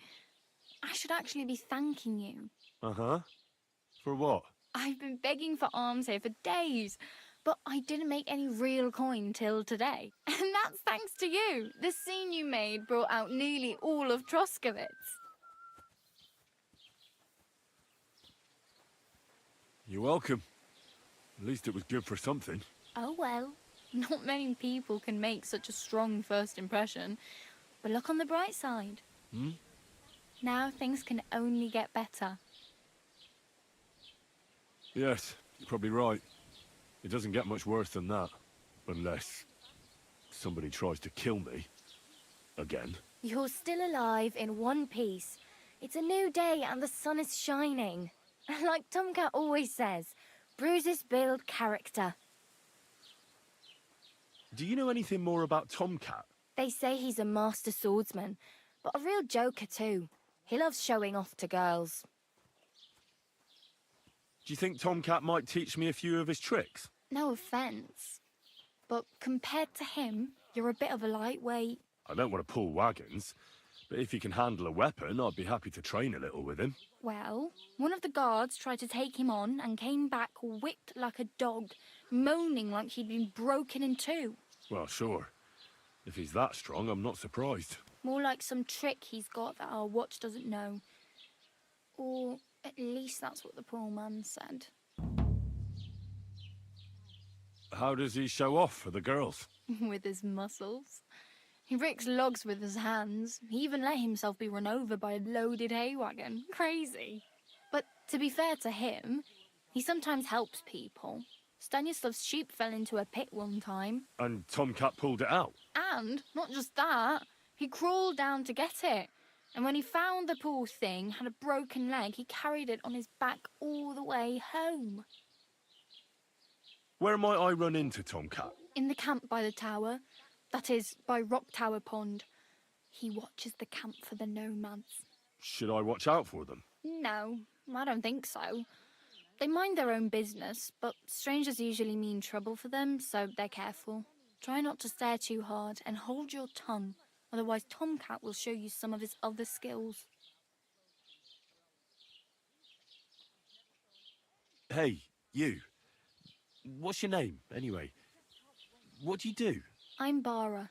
I should actually be thanking you. Uh-huh. For what? I've been begging for alms here for days, but I didn't make any real coin till today. And that's thanks to you. The scene you made brought out nearly all of Troskowitz. You're welcome. At least it was good for something. Oh well, not many people can make such a strong first impression. But look on the bright side. Hmm? Now things can only get better. Yes, you're probably right. It doesn't get much worse than that. Unless somebody tries to kill me. Again. You're still alive in one piece. It's a new day and the sun is shining. Like Tomcat always says, bruises build character. Do you know anything more about Tomcat? They say he's a master swordsman, but a real joker too. He loves showing off to girls. Do you think Tomcat might teach me a few of his tricks? No offence, but compared to him, you're a bit of a lightweight. I don't want to pull wagons, but if he can handle a weapon, I'd be happy to train a little with him. Well, one of the guards tried to take him on and came back whipped like a dog, moaning like he'd been broken in two. Well, sure. If he's that strong, I'm not surprised. More like some trick he's got that our watch doesn't know. Or at least that's what the poor man said. How does he show off for the girls? With his muscles. He ricks logs with his hands. He even let himself be run over by a loaded hay wagon. Crazy. But to be fair to him, he sometimes helps people. Stanislav's sheep fell into a pit one time. And Tomcat pulled it out? And, not just that, he crawled down to get it. And when he found the poor thing had a broken leg, he carried it on his back all the way home. Where might I run into Tomcat? In the camp by the tower. That is, by Rock Tower Pond. He watches the camp for the nomads. Should I watch out for them? No, I don't think so. They mind their own business, but strangers usually mean trouble for them, so they're careful. Try not to stare too hard and hold your tongue, otherwise Tomcat will show you some of his other skills. Hey, you. What's your name, anyway? What do you do? I'm Bara.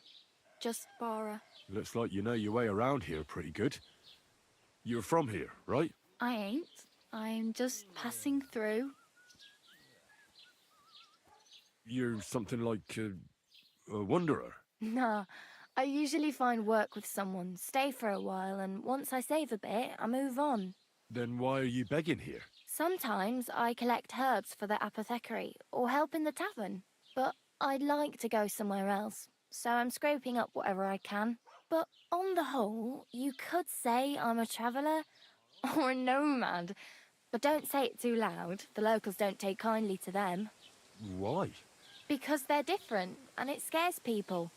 Just Bara. Looks like you know your way around here pretty good. You're from here, right? I ain't. I'm just passing through. You're something like a wanderer. Nah, I usually find work with someone, stay for a while, and once I save a bit, I move on. Then why are you begging here? Sometimes I collect herbs for the apothecary, or help in the tavern. But I'd like to go somewhere else, so I'm scraping up whatever I can. But on the whole, you could say I'm a traveller, or a nomad. But don't say it too loud, the locals don't take kindly to them. Why? Because they're different, and it scares people.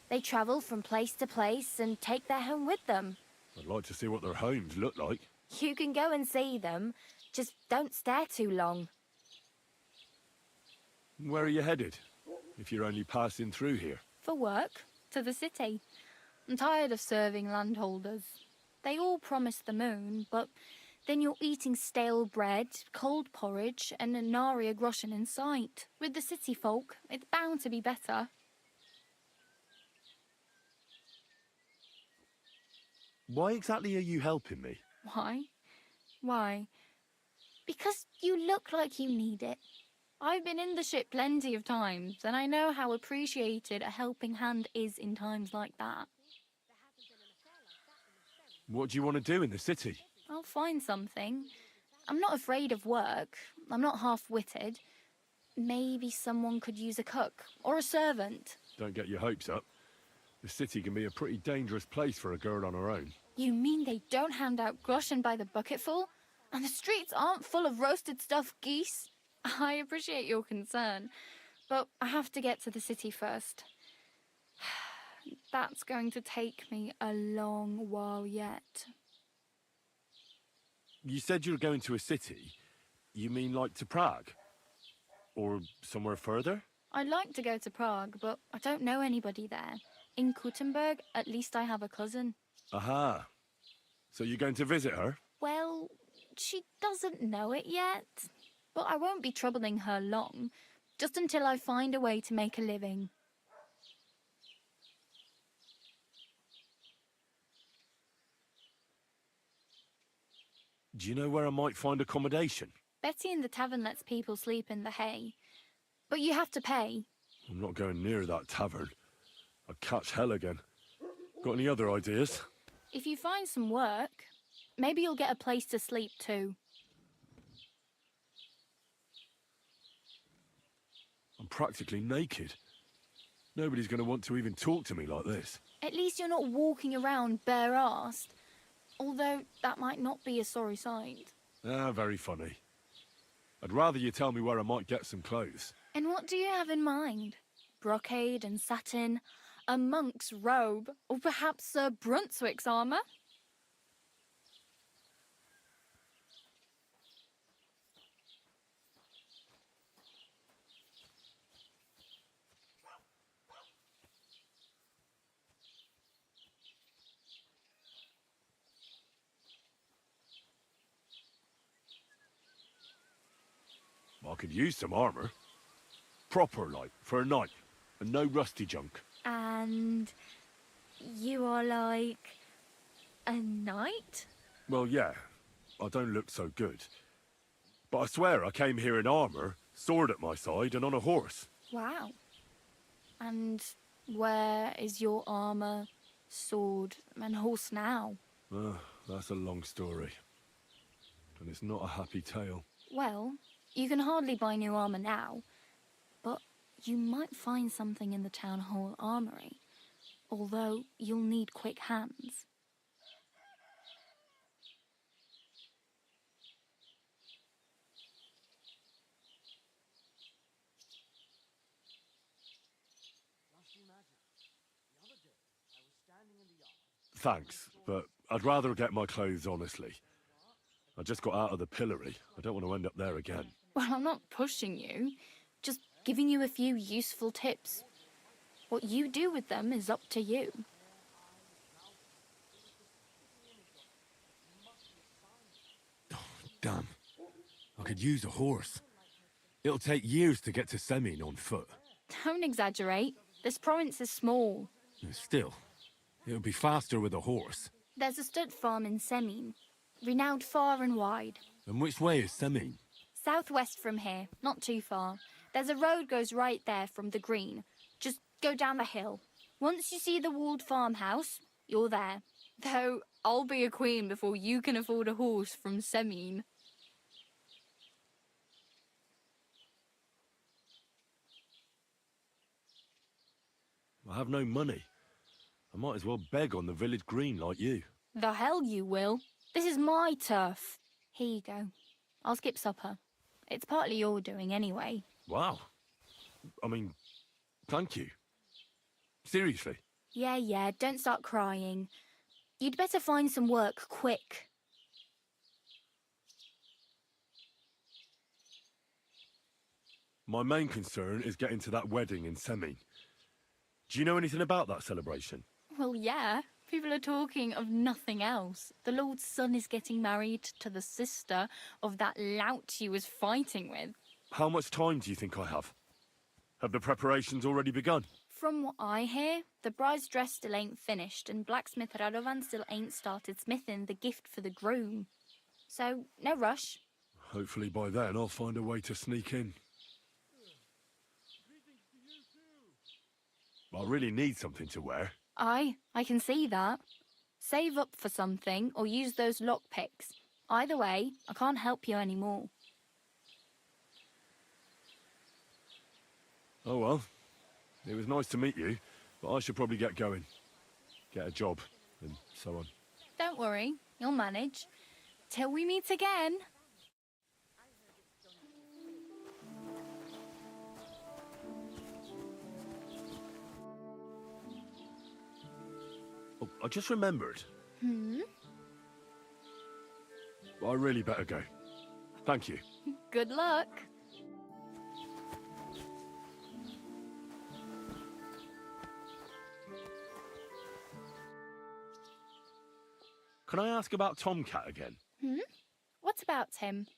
They travel from place to place and take their home with them. I'd like to see what their homes look like. You can go and see them, just don't stare too long. Where are you headed, if you're only passing through here? For work, to the city. I'm tired of serving landholders. They all promise the moon, but then you're eating stale bread, cold porridge, and a nary a groschen in sight. With the city folk, it's bound to be better. Why exactly are you helping me? Why? Why? Because you look like you need it. I've been in the ship plenty of times, and I know how appreciated a helping hand is in times like that. What do you want to do in the city? I'll find something. I'm not afraid of work. I'm not half-witted. Maybe someone could use a cook, or a servant. Don't get your hopes up. The city can be a pretty dangerous place for a girl on her own. You mean they don't hand out groschen by the bucketful? And the streets aren't full of roasted stuffed geese? I appreciate your concern, but I have to get to the city first. That's going to take me a long while yet. You said you were going to a city. You mean like to Prague? Or somewhere further? I'd like to go to Prague, but I don't know anybody there. In Kuttenberg, at least I have a cousin. Aha. So you're going to visit her? Well, she doesn't know it yet. But I won't be troubling her long, just until I find a way to make a living. Do you know where I might find accommodation? Betty in the tavern lets people sleep in the hay. But you have to pay. I'm not going near that tavern. I'd catch hell again. Got any other ideas? If you find some work, maybe you'll get a place to sleep too. I'm practically naked. Nobody's going to want to even talk to me like this. At least you're not walking around bare-arsed. Although that might not be a sorry sight. Ah, very funny. I'd rather you tell me where I might get some clothes. And what do you have in mind? Brocade and satin, a monk's robe, or perhaps Sir Brunswick's armour? I could use some armour. Proper, like, for a night. And no rusty junk. And And you are like a knight? Well, yeah. I don't look so good. But I swear I came here in armor, sword at my side, and on a horse. Wow. And where is your armor, sword, and horse now? That's a long story. And it's not a happy tale. Well, you can hardly buy new armor now, but you might find something in the town hall armory, although you'll need quick hands. Thanks, but I'd rather get my clothes honestly. I just got out of the pillory. I don't want to end up there again. Well, I'm not pushing you, just giving you a few useful tips. What you do with them is up to you. Damn. I could use a horse. It'll take years to get to Semin on foot. Don't exaggerate. This province is small. Still, it'll be faster with a horse. There's a stud farm in Semin, renowned far and wide. And which way is Semin? Southwest from here, not too far. There's a road goes right there from the green. Just go down the hill. Once you see the walled farmhouse, you're there. Though I'll be a queen before you can afford a horse from Semin. I have no money. I might as well beg on the village green like you. The hell you will. This is my turf. Here you go. I'll skip supper. It's partly your doing anyway. Wow. I mean, thank you. Seriously. Yeah, don't start crying. You'd better find some work quick. My main concern is getting to that wedding in Semin. Do you know anything about that celebration? Well, yeah. People are talking of nothing else. The Lord's son is getting married to the sister of that lout he was fighting with. How much time do you think I have? Have the preparations already begun? From what I hear, the bride's dress still ain't finished, and blacksmith Radovan still ain't started smithing the gift for the groom. So, no rush. Hopefully by then I'll find a way to sneak in. I really need something to wear. I can see that. Save up for something or use those lockpicks. Either way, I can't help you anymore. Oh well. It was nice to meet you, but I should probably get going. Get a job, and so on. Don't worry, you'll manage. Till we meet again. Oh, I just remembered. I really better go. Thank you. Good luck. Can I ask about Tomcat again? What about him?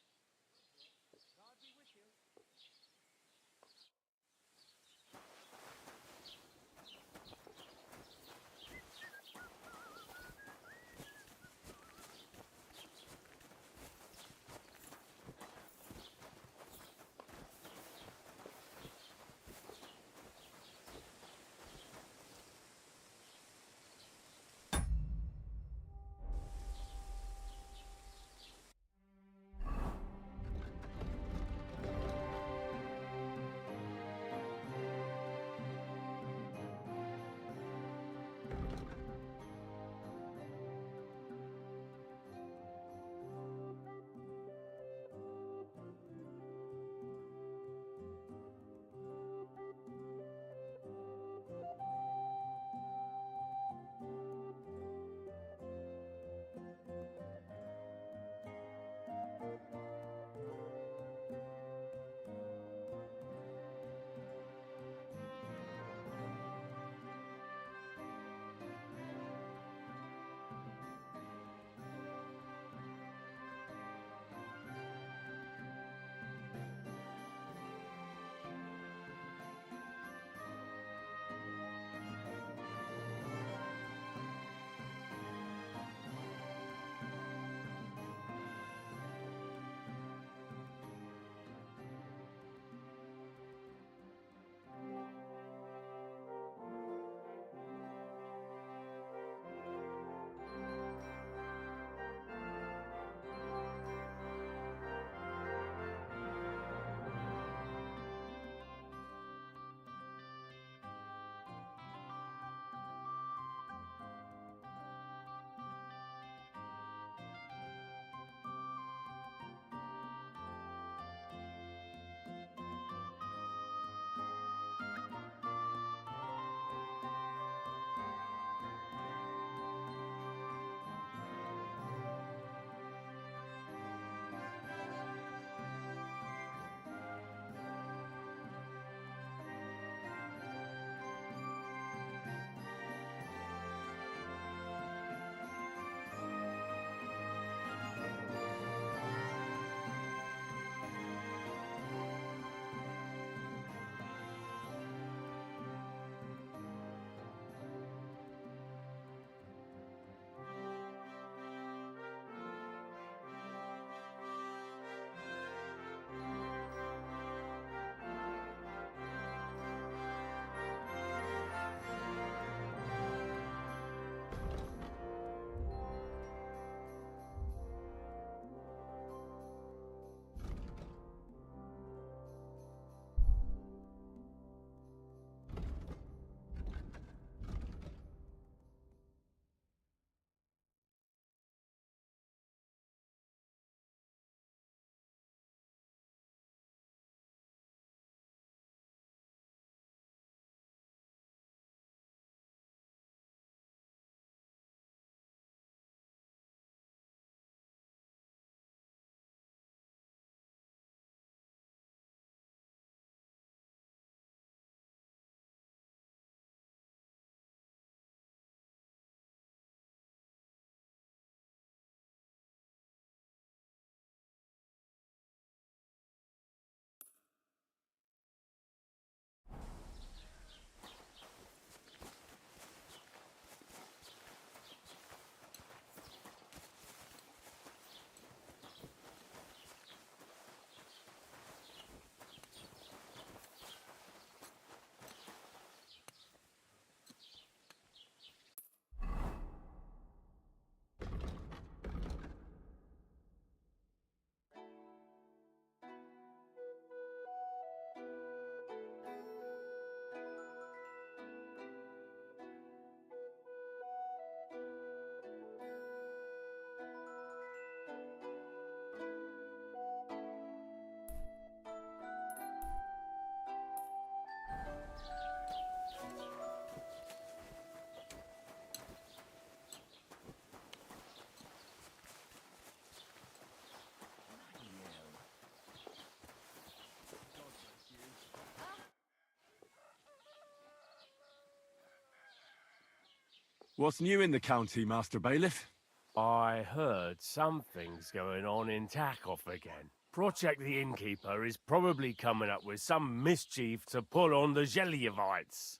What's new in the county, Master Bailiff? I heard something's going on in Takoff again. Project the Innkeeper is probably coming up with some mischief to pull on the Zhelyevites.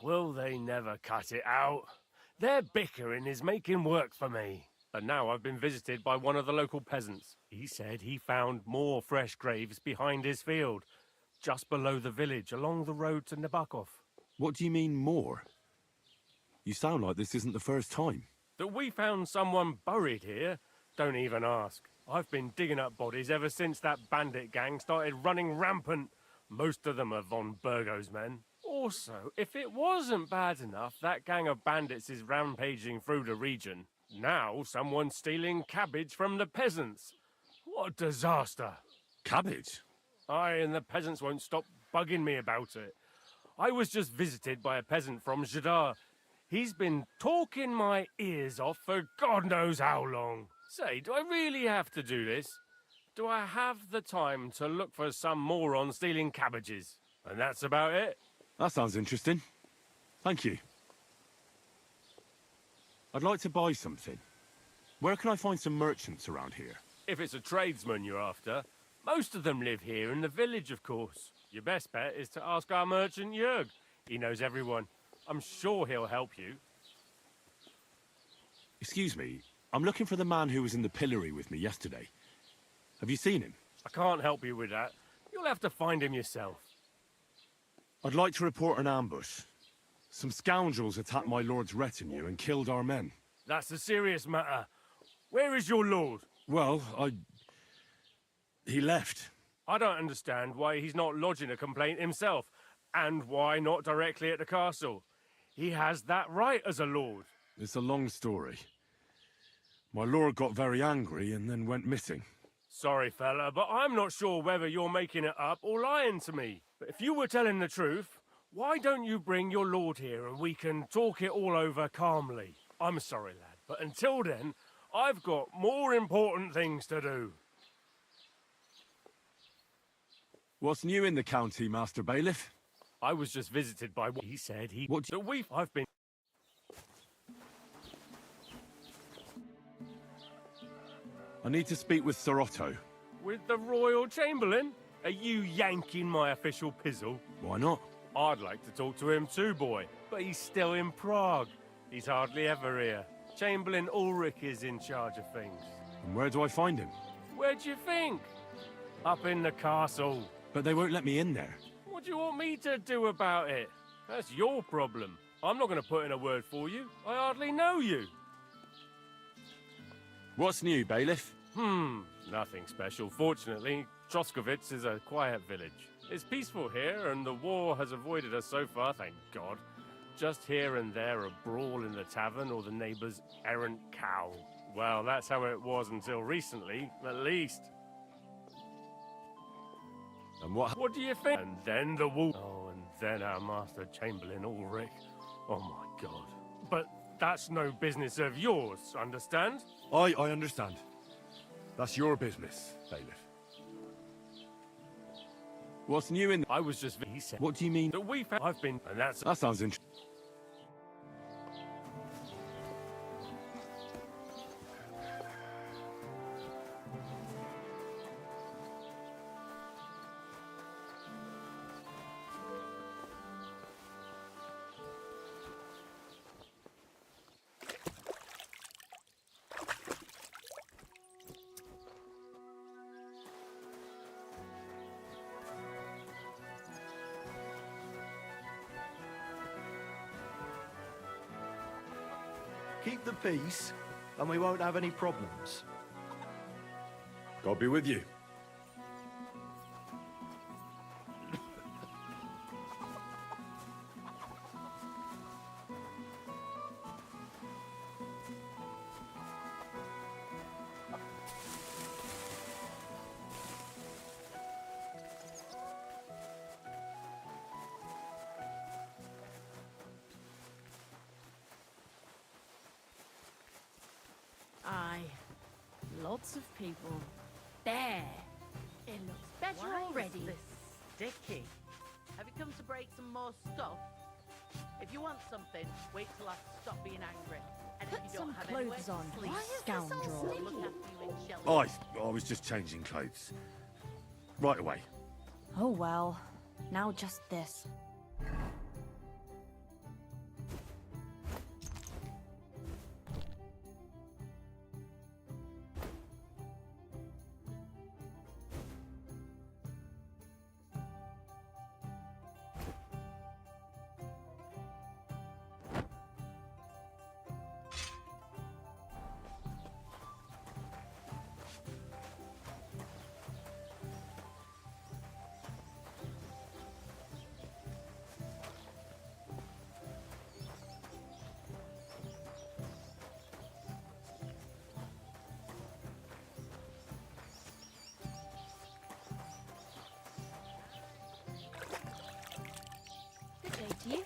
Will they never cut it out? Their bickering is making work for me. And now I've been visited by one of the local peasants. He said he found more fresh graves behind his field, just below the village, along the road to Nabokov. What do you mean, more? You sound like this isn't the first time. That we found someone buried here? Don't even ask. I've been digging up bodies ever since that bandit gang started running rampant. Most of them are von Burgo's men. Also, if it wasn't bad enough that gang of bandits is rampaging through the region, now someone's stealing cabbage from the peasants. What a disaster. Cabbage? Aye, and the peasants won't stop bugging me about it. I was just visited by a peasant from Jadar. He's been talking my ears off for God knows how long. Say, do I really have to do this? Do I have the time to look for some moron stealing cabbages? And that's about it. That sounds interesting. Thank you. I'd like to buy something. Where can I find some merchants around here? If it's a tradesman you're after, most of them live here in the village, of course. Your best bet is to ask our merchant Jörg. He knows everyone. I'm sure he'll help you. Excuse me, I'm looking for the man who was in the pillory with me yesterday. Have you seen him? I can't help you with that. You'll have to find him yourself. I'd like to report an ambush. Some scoundrels attacked my lord's retinue and killed our men. That's a serious matter. Where is your lord? Well, he left. I don't understand why he's not lodging a complaint himself, and why not directly at the castle. He has that right as a lord. It's a long story. My lord got very angry and then went missing. Sorry, fella, but I'm not sure whether you're making it up or lying to me. But if you were telling the truth, why don't you bring your lord here and we can talk it all over calmly? I'm sorry, lad, but until then, I've got more important things to do. What's new in the county, Master Bailiff? I was just visited by what he said. I've been... I need to speak with Sir Otto. With the Royal Chamberlain? Are you yanking my official pizzle? Why not? I'd like to talk to him too, boy, but he's still in Prague. He's hardly ever here. Chamberlain Ulrich is in charge of things. And where do I find him? Where do you think? Up in the castle. But they won't let me in there. What do you want me to do about it? That's your problem. I'm not going to put in a word for you. I hardly know you. What's new, Bailiff? Nothing special. Fortunately, Troskovitz is a quiet village. It's peaceful here, and the war has avoided us so far, thank God. Just here and there a brawl in the tavern or the neighbour's errant cow. Well, that's how it was until recently, at least. And what do you think? And then the wolf. Oh, and then our Master Chamberlain Ulrich. Oh my God. But that's no business of yours, understand? I understand. That's your business, Bailiff. What's new in... I was just... He said... What do you mean? That we found... I've been... And that's... That sounds interesting. Keep the peace, and we won't have any problems. God be with you. Aye. Lots of people. There. It looks better Why already. is this sticky? Have you come to break some more stuff? If you want something, wait till I stop being angry. And Put if you don't some have anywhere clothes to on, sleep, you scoundrel. I'll look after you in shelter. I was just changing clothes. Right away. Oh well. Now just this. Good day to you.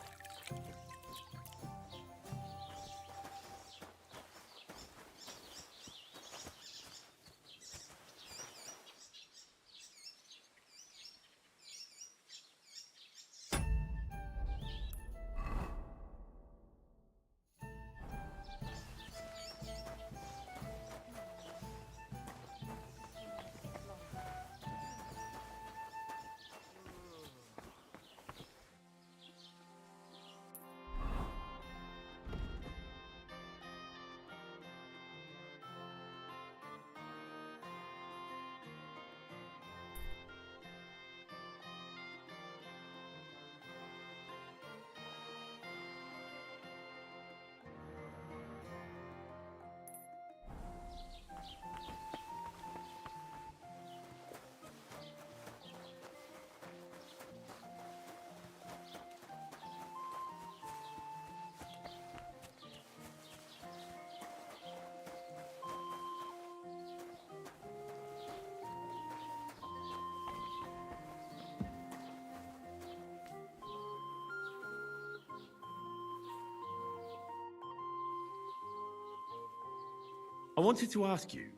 I wanted to ask you,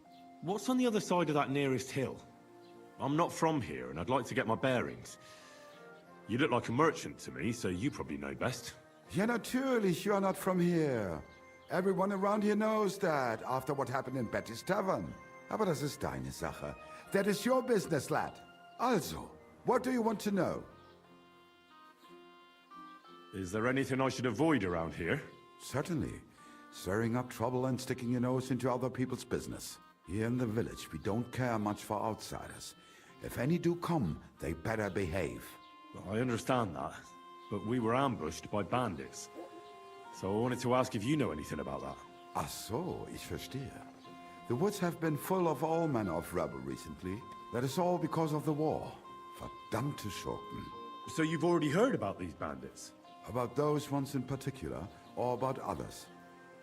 what's on the other side of that nearest hill? I'm not from here, and I'd like to get my bearings. You look like a merchant to me, so you probably know best. Ja, natürlich, you are not from here. Everyone around here knows that, after what happened in Betty's Tavern. Aber das ist deine Sache. That is your business, lad. Also, what do you want to know? Is there anything I should avoid around here? Certainly. Stirring up trouble and sticking your nose into other people's business. Here in the village, we don't care much for outsiders. If any do come, they better behave. Well, I understand that, but we were ambushed by bandits. So I wanted to ask if you know anything about that. Ach so, ich verstehe. The woods have been full of all manner of rubble recently. That is all because of the war. Verdammte Schurken. So you've already heard about these bandits? About those ones in particular, or about others?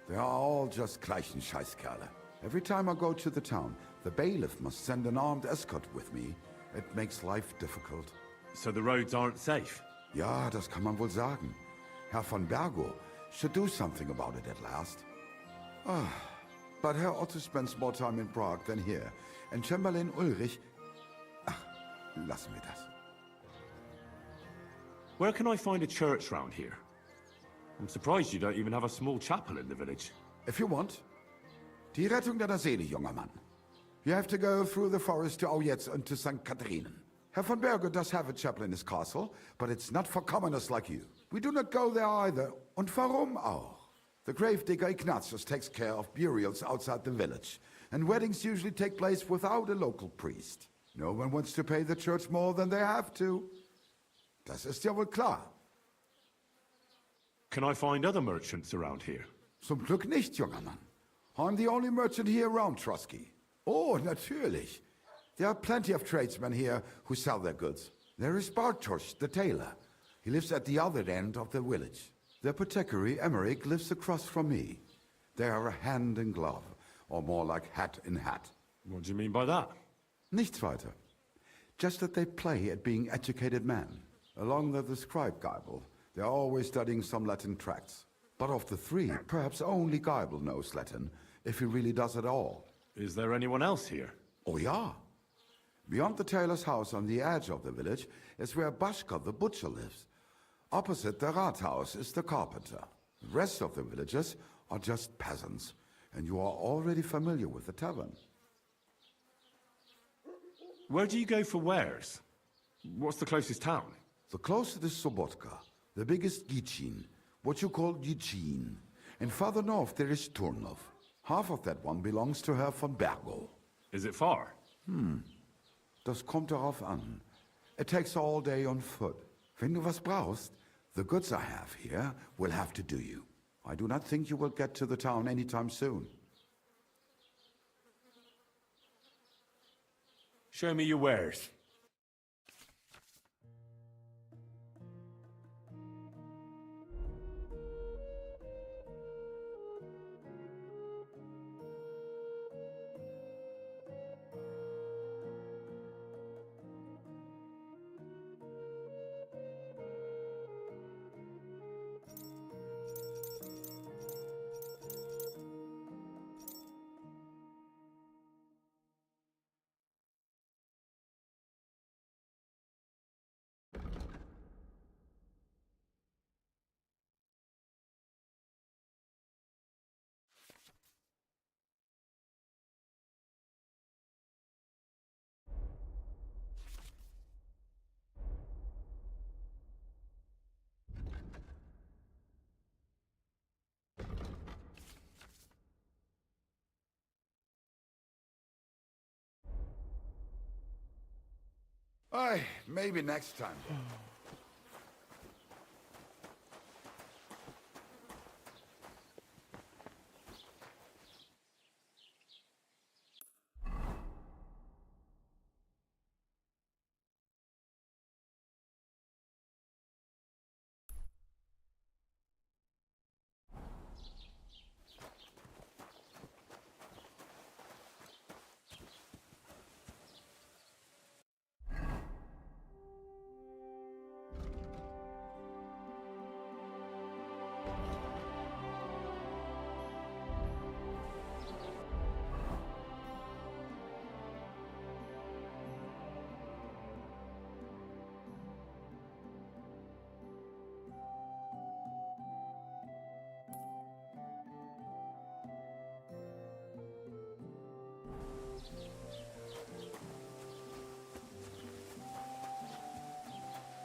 They are all just gleichen Scheißkerle. Every time I go to the town, the bailiff must send an armed escort with me. It makes life difficult. So the roads aren't safe? Ja, das kann man wohl sagen. Herr von Bergo should do something about it at last. But Herr Otto spends more time in Prague than here, and Chamberlain Ulrich... Ach, lassen wir das. Where can I find a church round here? I'm surprised you don't even have a small chapel in the village. If you want. Die Rettung deiner Seele, junger Mann. You have to go through the forest to Aujetz and to St. Catharinen. Herr von Bergo does have a chapel in his castle, but it's not for commoners like you. We do not go there either. Und warum auch? The gravedigger Ignatius takes care of burials outside the village, and weddings usually take place without a local priest. No one wants to pay the church more than they have to. Das ist ja wohl klar. Can I find other merchants around here? Zum Glück nicht, junger Mann. I'm the only merchant here around Trotsky. Oh, natürlich. There are plenty of tradesmen here who sell their goods. There is Bartosz, the tailor. He lives at the other end of the village. The apothecary, Emmerich, lives across from me. They are a hand in glove, or more like hat in hat. What do you mean by that? Nichts weiter. Just that they play at being educated men. Along the scribe Geibel, they are always studying some Latin tracts. But of the three, perhaps only Geibel knows Latin, if he really does at all. Is there anyone else here? Oh, ja. Beyond the tailor's house on the edge of the village is where Bashka the butcher lives. Opposite the Rathaus is the carpenter. The rest of the villagers are just peasants, and you are already familiar with the tavern. Where do you go for wares? What's the closest town? The closest is Sobotka, the biggest Gichin, what you call Gichin. And farther north there is Turnov. Half of that one belongs to Herr von Bergo. Is it far? Das kommt darauf an. It takes all day on foot. Wenn du was brauchst, the goods I have here will have to do you. I do not think you will get to the town anytime soon. Show me your wares. Aye, maybe next time.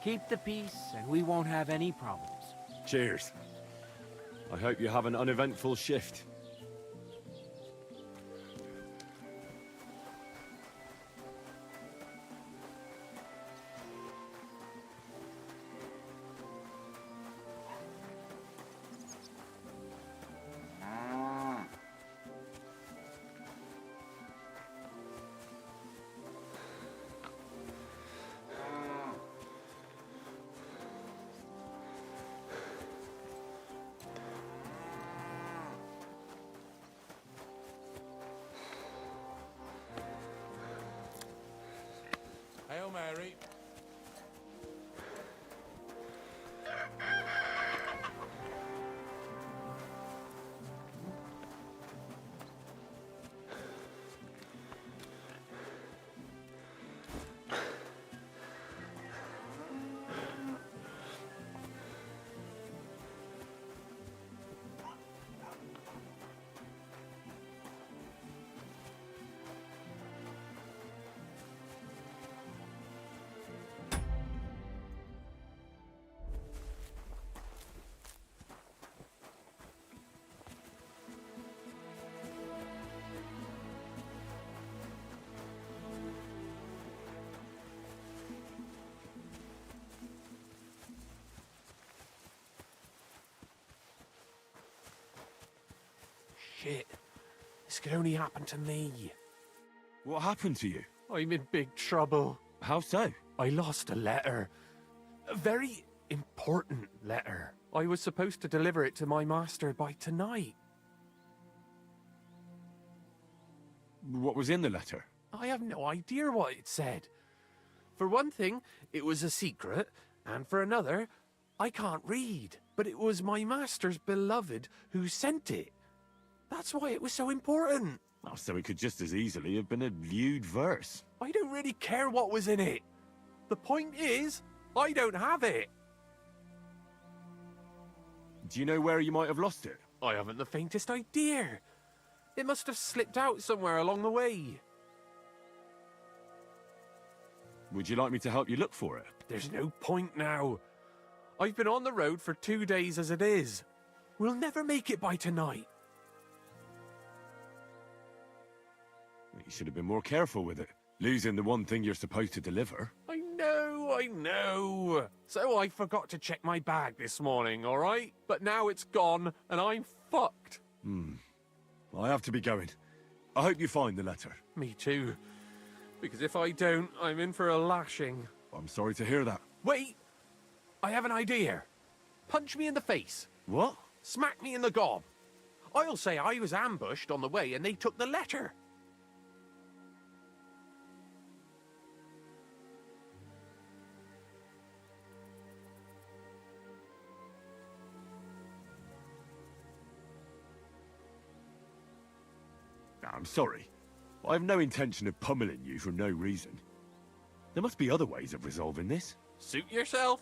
Keep the peace, and we won't have any problems. Cheers. I hope you have an uneventful shift. Hail Mary. Shit. This could only happen to me. What happened to you? I'm in big trouble. How so? I lost a letter. A very important letter. I was supposed to deliver it to my master by tonight. What was in the letter? I have no idea what it said. For one thing, it was a secret, and for another, I can't read. But it was my master's beloved who sent it. That's why it was so important. Oh, so it could just as easily have been a lewd verse. I don't really care what was in it. The point is, I don't have it. Do you know where you might have lost it? I haven't the faintest idea. It must have slipped out somewhere along the way. Would you like me to help you look for it? There's no point now. I've been on the road for 2 days as it is. We'll never make it by tonight. You should have been more careful with it. Losing the one thing you're supposed to deliver. I know. So I forgot to check my bag this morning, all right? But now it's gone, and I'm fucked. I have to be going. I hope you find the letter. Me too. Because if I don't, I'm in for a lashing. I'm sorry to hear that. Wait! I have an idea. Punch me in the face. What? Smack me in the gob. I'll say I was ambushed on the way and they took the letter. I'm sorry. I have no intention of pummeling you for no reason. There must be other ways of resolving this. Suit yourself,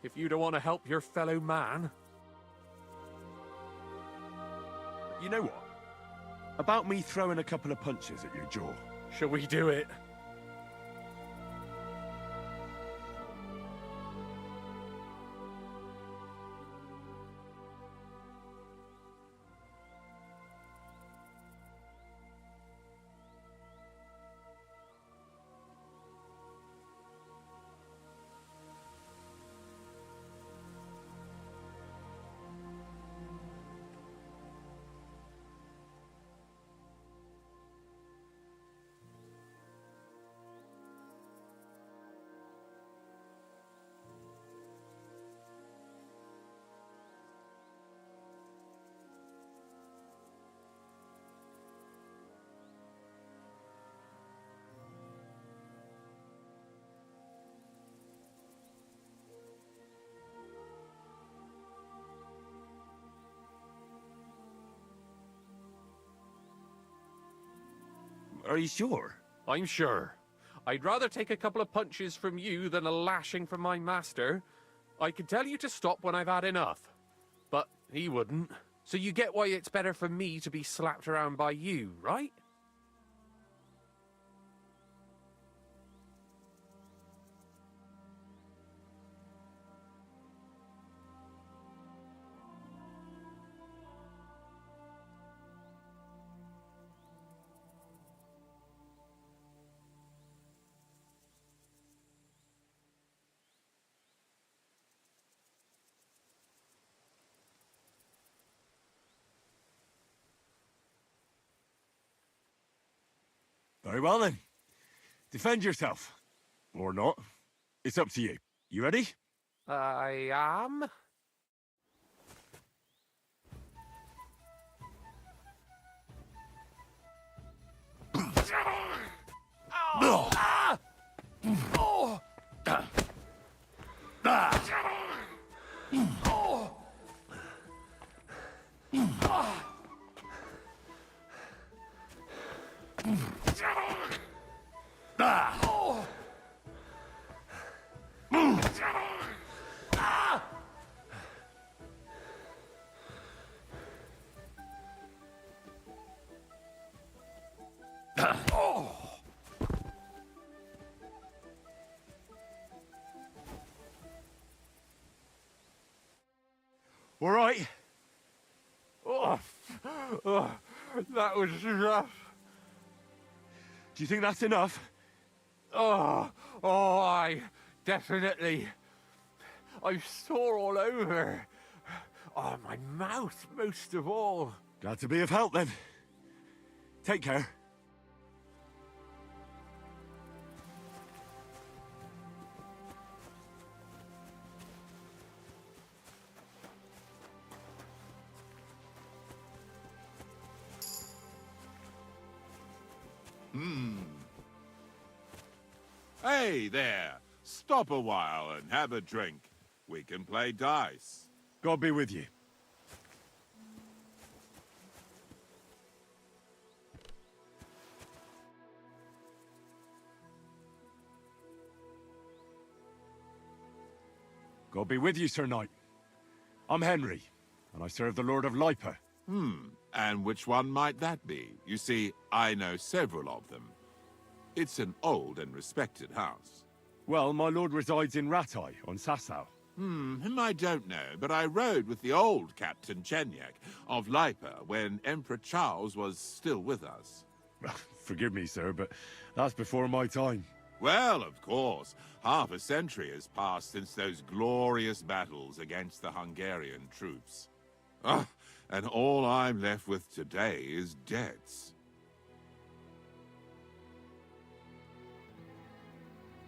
if you don't want to help your fellow man. You know what? About me throwing a couple of punches at your jaw. Shall we do it? Are you sure? I'm sure. I'd rather take a couple of punches from you than a lashing from my master. I could tell you to stop when I've had enough. But he wouldn't. So you get why it's better for me to be slapped around by you, right? Very well then. Defend yourself. Or not. It's up to you. You ready? I am. All right. That was rough. Do you think that's enough? I definitely. I'm sore all over. Oh, my mouth most of all. Glad to be of help then. Take care. Hey there! Stop a while and have a drink. We can play dice. God be with you. God be with you, Sir Knight. I'm Henry. and I serve the Lord of Lipa. And which one might that be? You see, I know several of them. It's an old and respected house. Well, my lord resides in Ratai, on Sasau. Him I don't know, but I rode with the old Captain Chenyak of Lipa when Emperor Charles was still with us. Forgive me, sir, but that's before my time. Well, of course. Half a century has passed since those glorious battles against the Hungarian troops. And all I'm left with today is debts.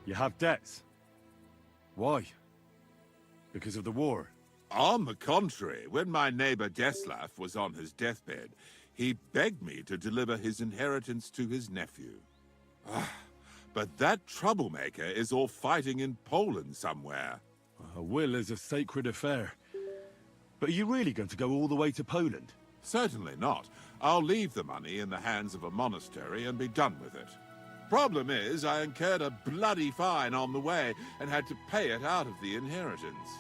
You have debts? Why? Because of the war? On the contrary, when my neighbor Deslav was on his deathbed, he begged me to deliver his inheritance to his nephew. But that troublemaker is all fighting in Poland somewhere. A will is a sacred affair. But are you really going to go all the way to Poland? Certainly not. I'll leave the money in the hands of a monastery and be done with it. Problem is, I incurred a bloody fine on the way and had to pay it out of the inheritance.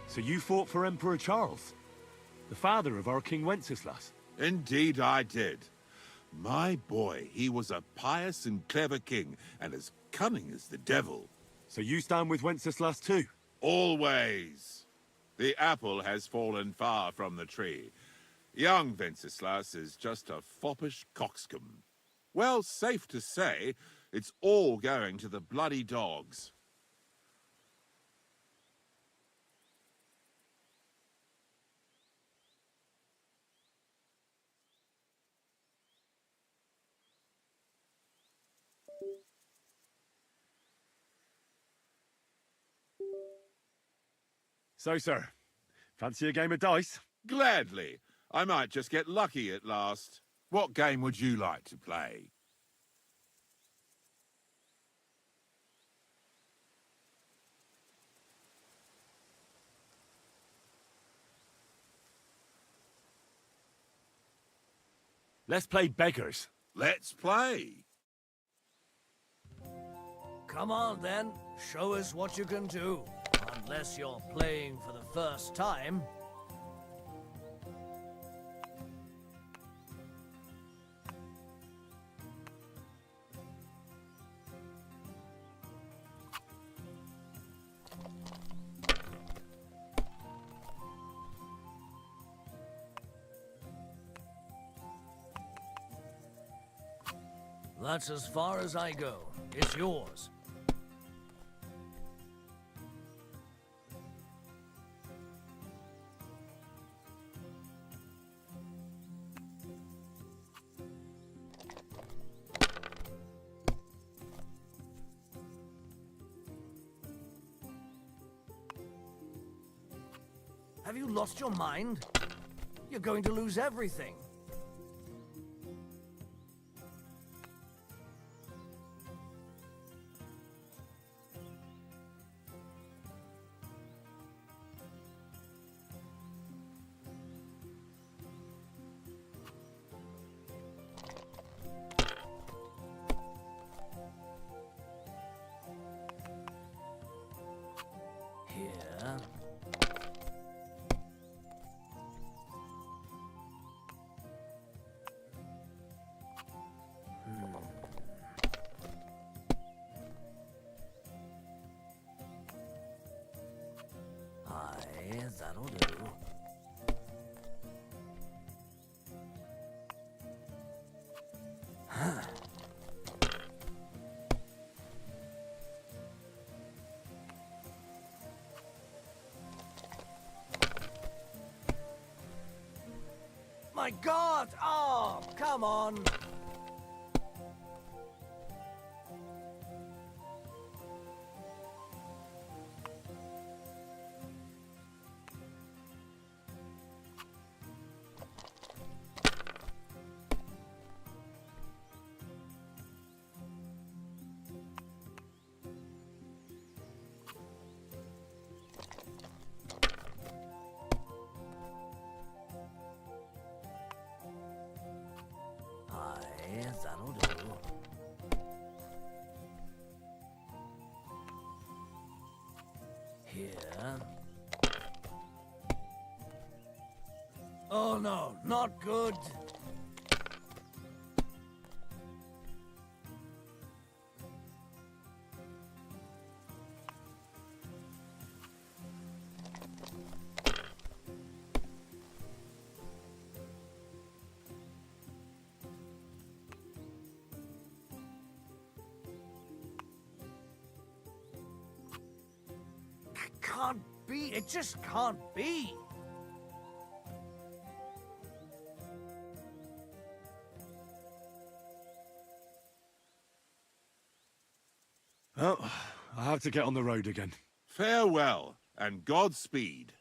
So you fought for Emperor Charles, the father of our King Wenceslas? Indeed I did. My boy, he was a pious and clever king, and as cunning as the devil. So you stand with Wenceslas too? Always. The apple has fallen far from the tree. Young Wenceslas is just a foppish coxcomb. Well, safe to say, it's all going to the bloody dogs. So, sir, fancy a game of dice? Gladly. I might just get lucky at last. What game would you like to play? Let's play beggars. Let's play. Come on, then. Show us what you can do. Unless you're playing for the first time. That's as far as I go. It's yours. Have you lost your mind? You're going to lose everything. Here. Aye, that'll do. My God! Oh, come on! that'll do. Here. Oh no, not good. Can't be. It just can't be. Well, I have to get on the road again. Farewell, and Godspeed.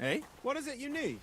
Hey, what is it you need?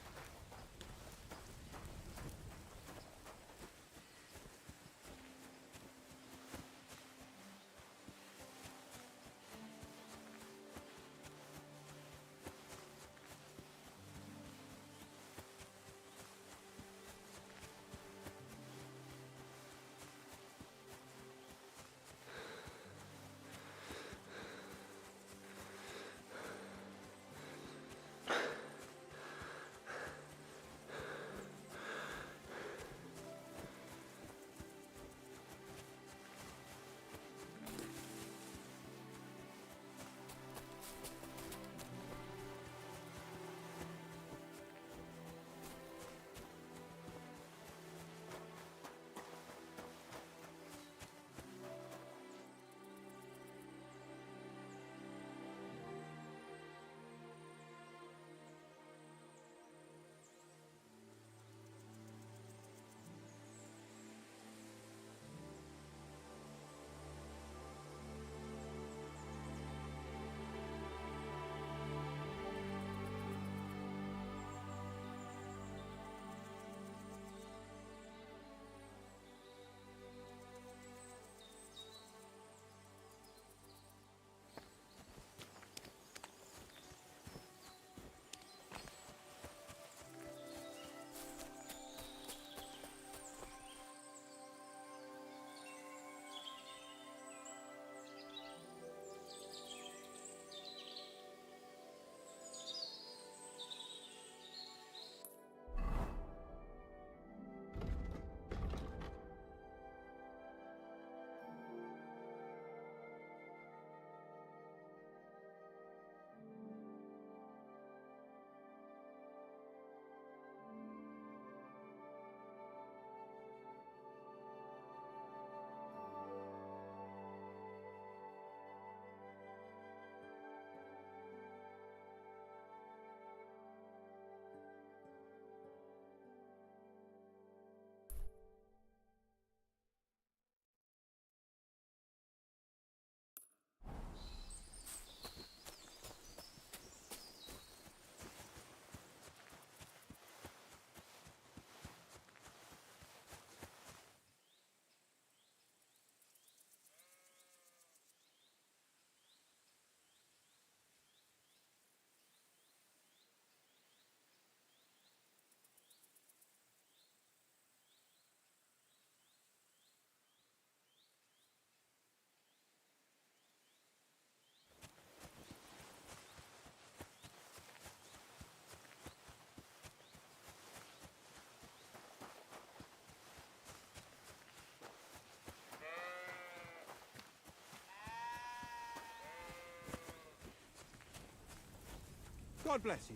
God bless you.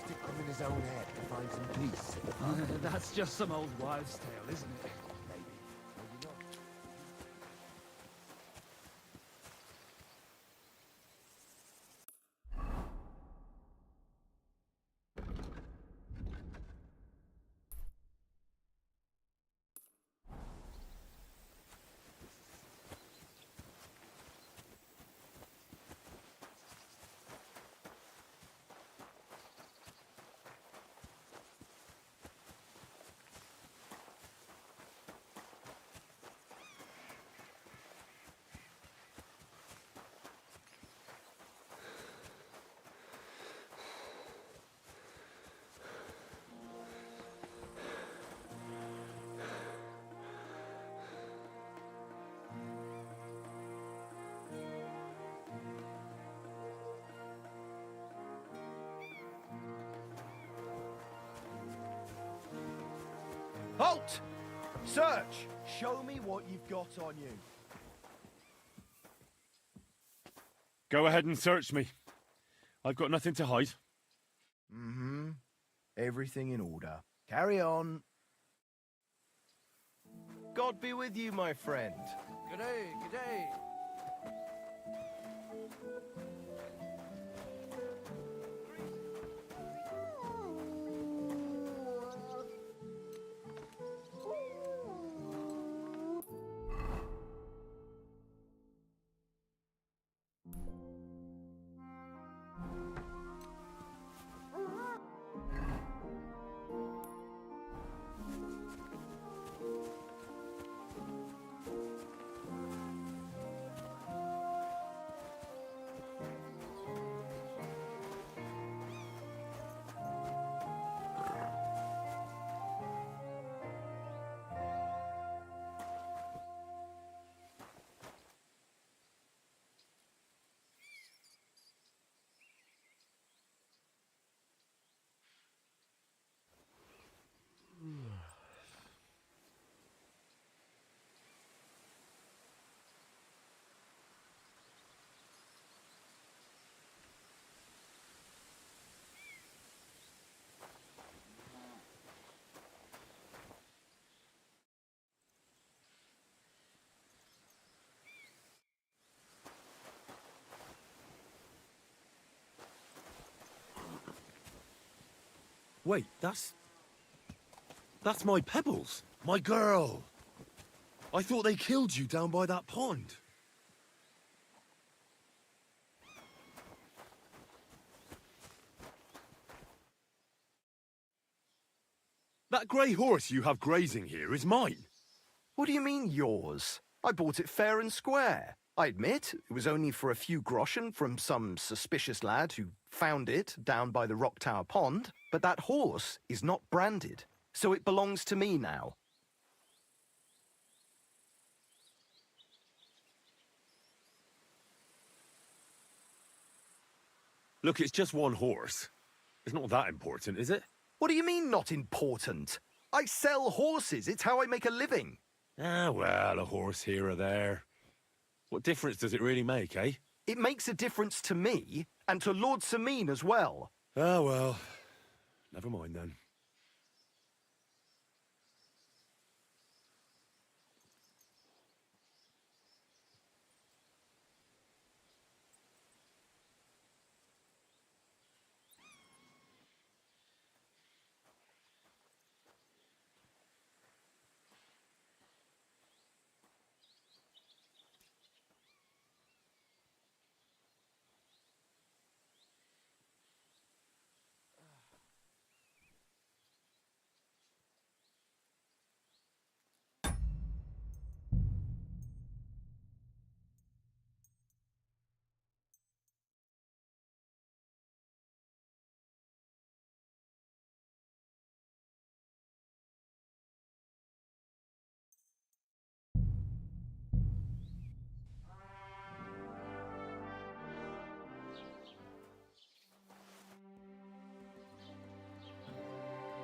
Stick them in his own head to find some peace. That's just some old wives' tale, isn't it? Halt! Search! Show me what you've got on you. Go ahead and search me. I've got nothing to hide. Mm-hmm. Everything in order. Carry on. God be with you, my friend. G'day, g'day. Wait, that's my Pebbles. My girl. I thought they killed you down by that pond. That grey horse you have grazing here is mine. What do you mean, yours? I bought it fair and square. I admit, it was only for a few groschen from some suspicious lad who found it down by the Rock Tower Pond, but that horse is not branded, so it belongs to me now. Look, it's just one horse. It's not that important, is it? What do you mean, not important? I sell horses. It's how I make a living. Ah, well, a horse here or there. What difference does it really make, eh? It makes a difference to me, and to Lord Sameen as well. Ah, well. Never mind then.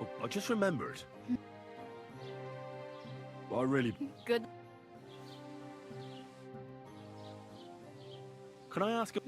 Oh, I just remembered. I really... Good. Can I ask a...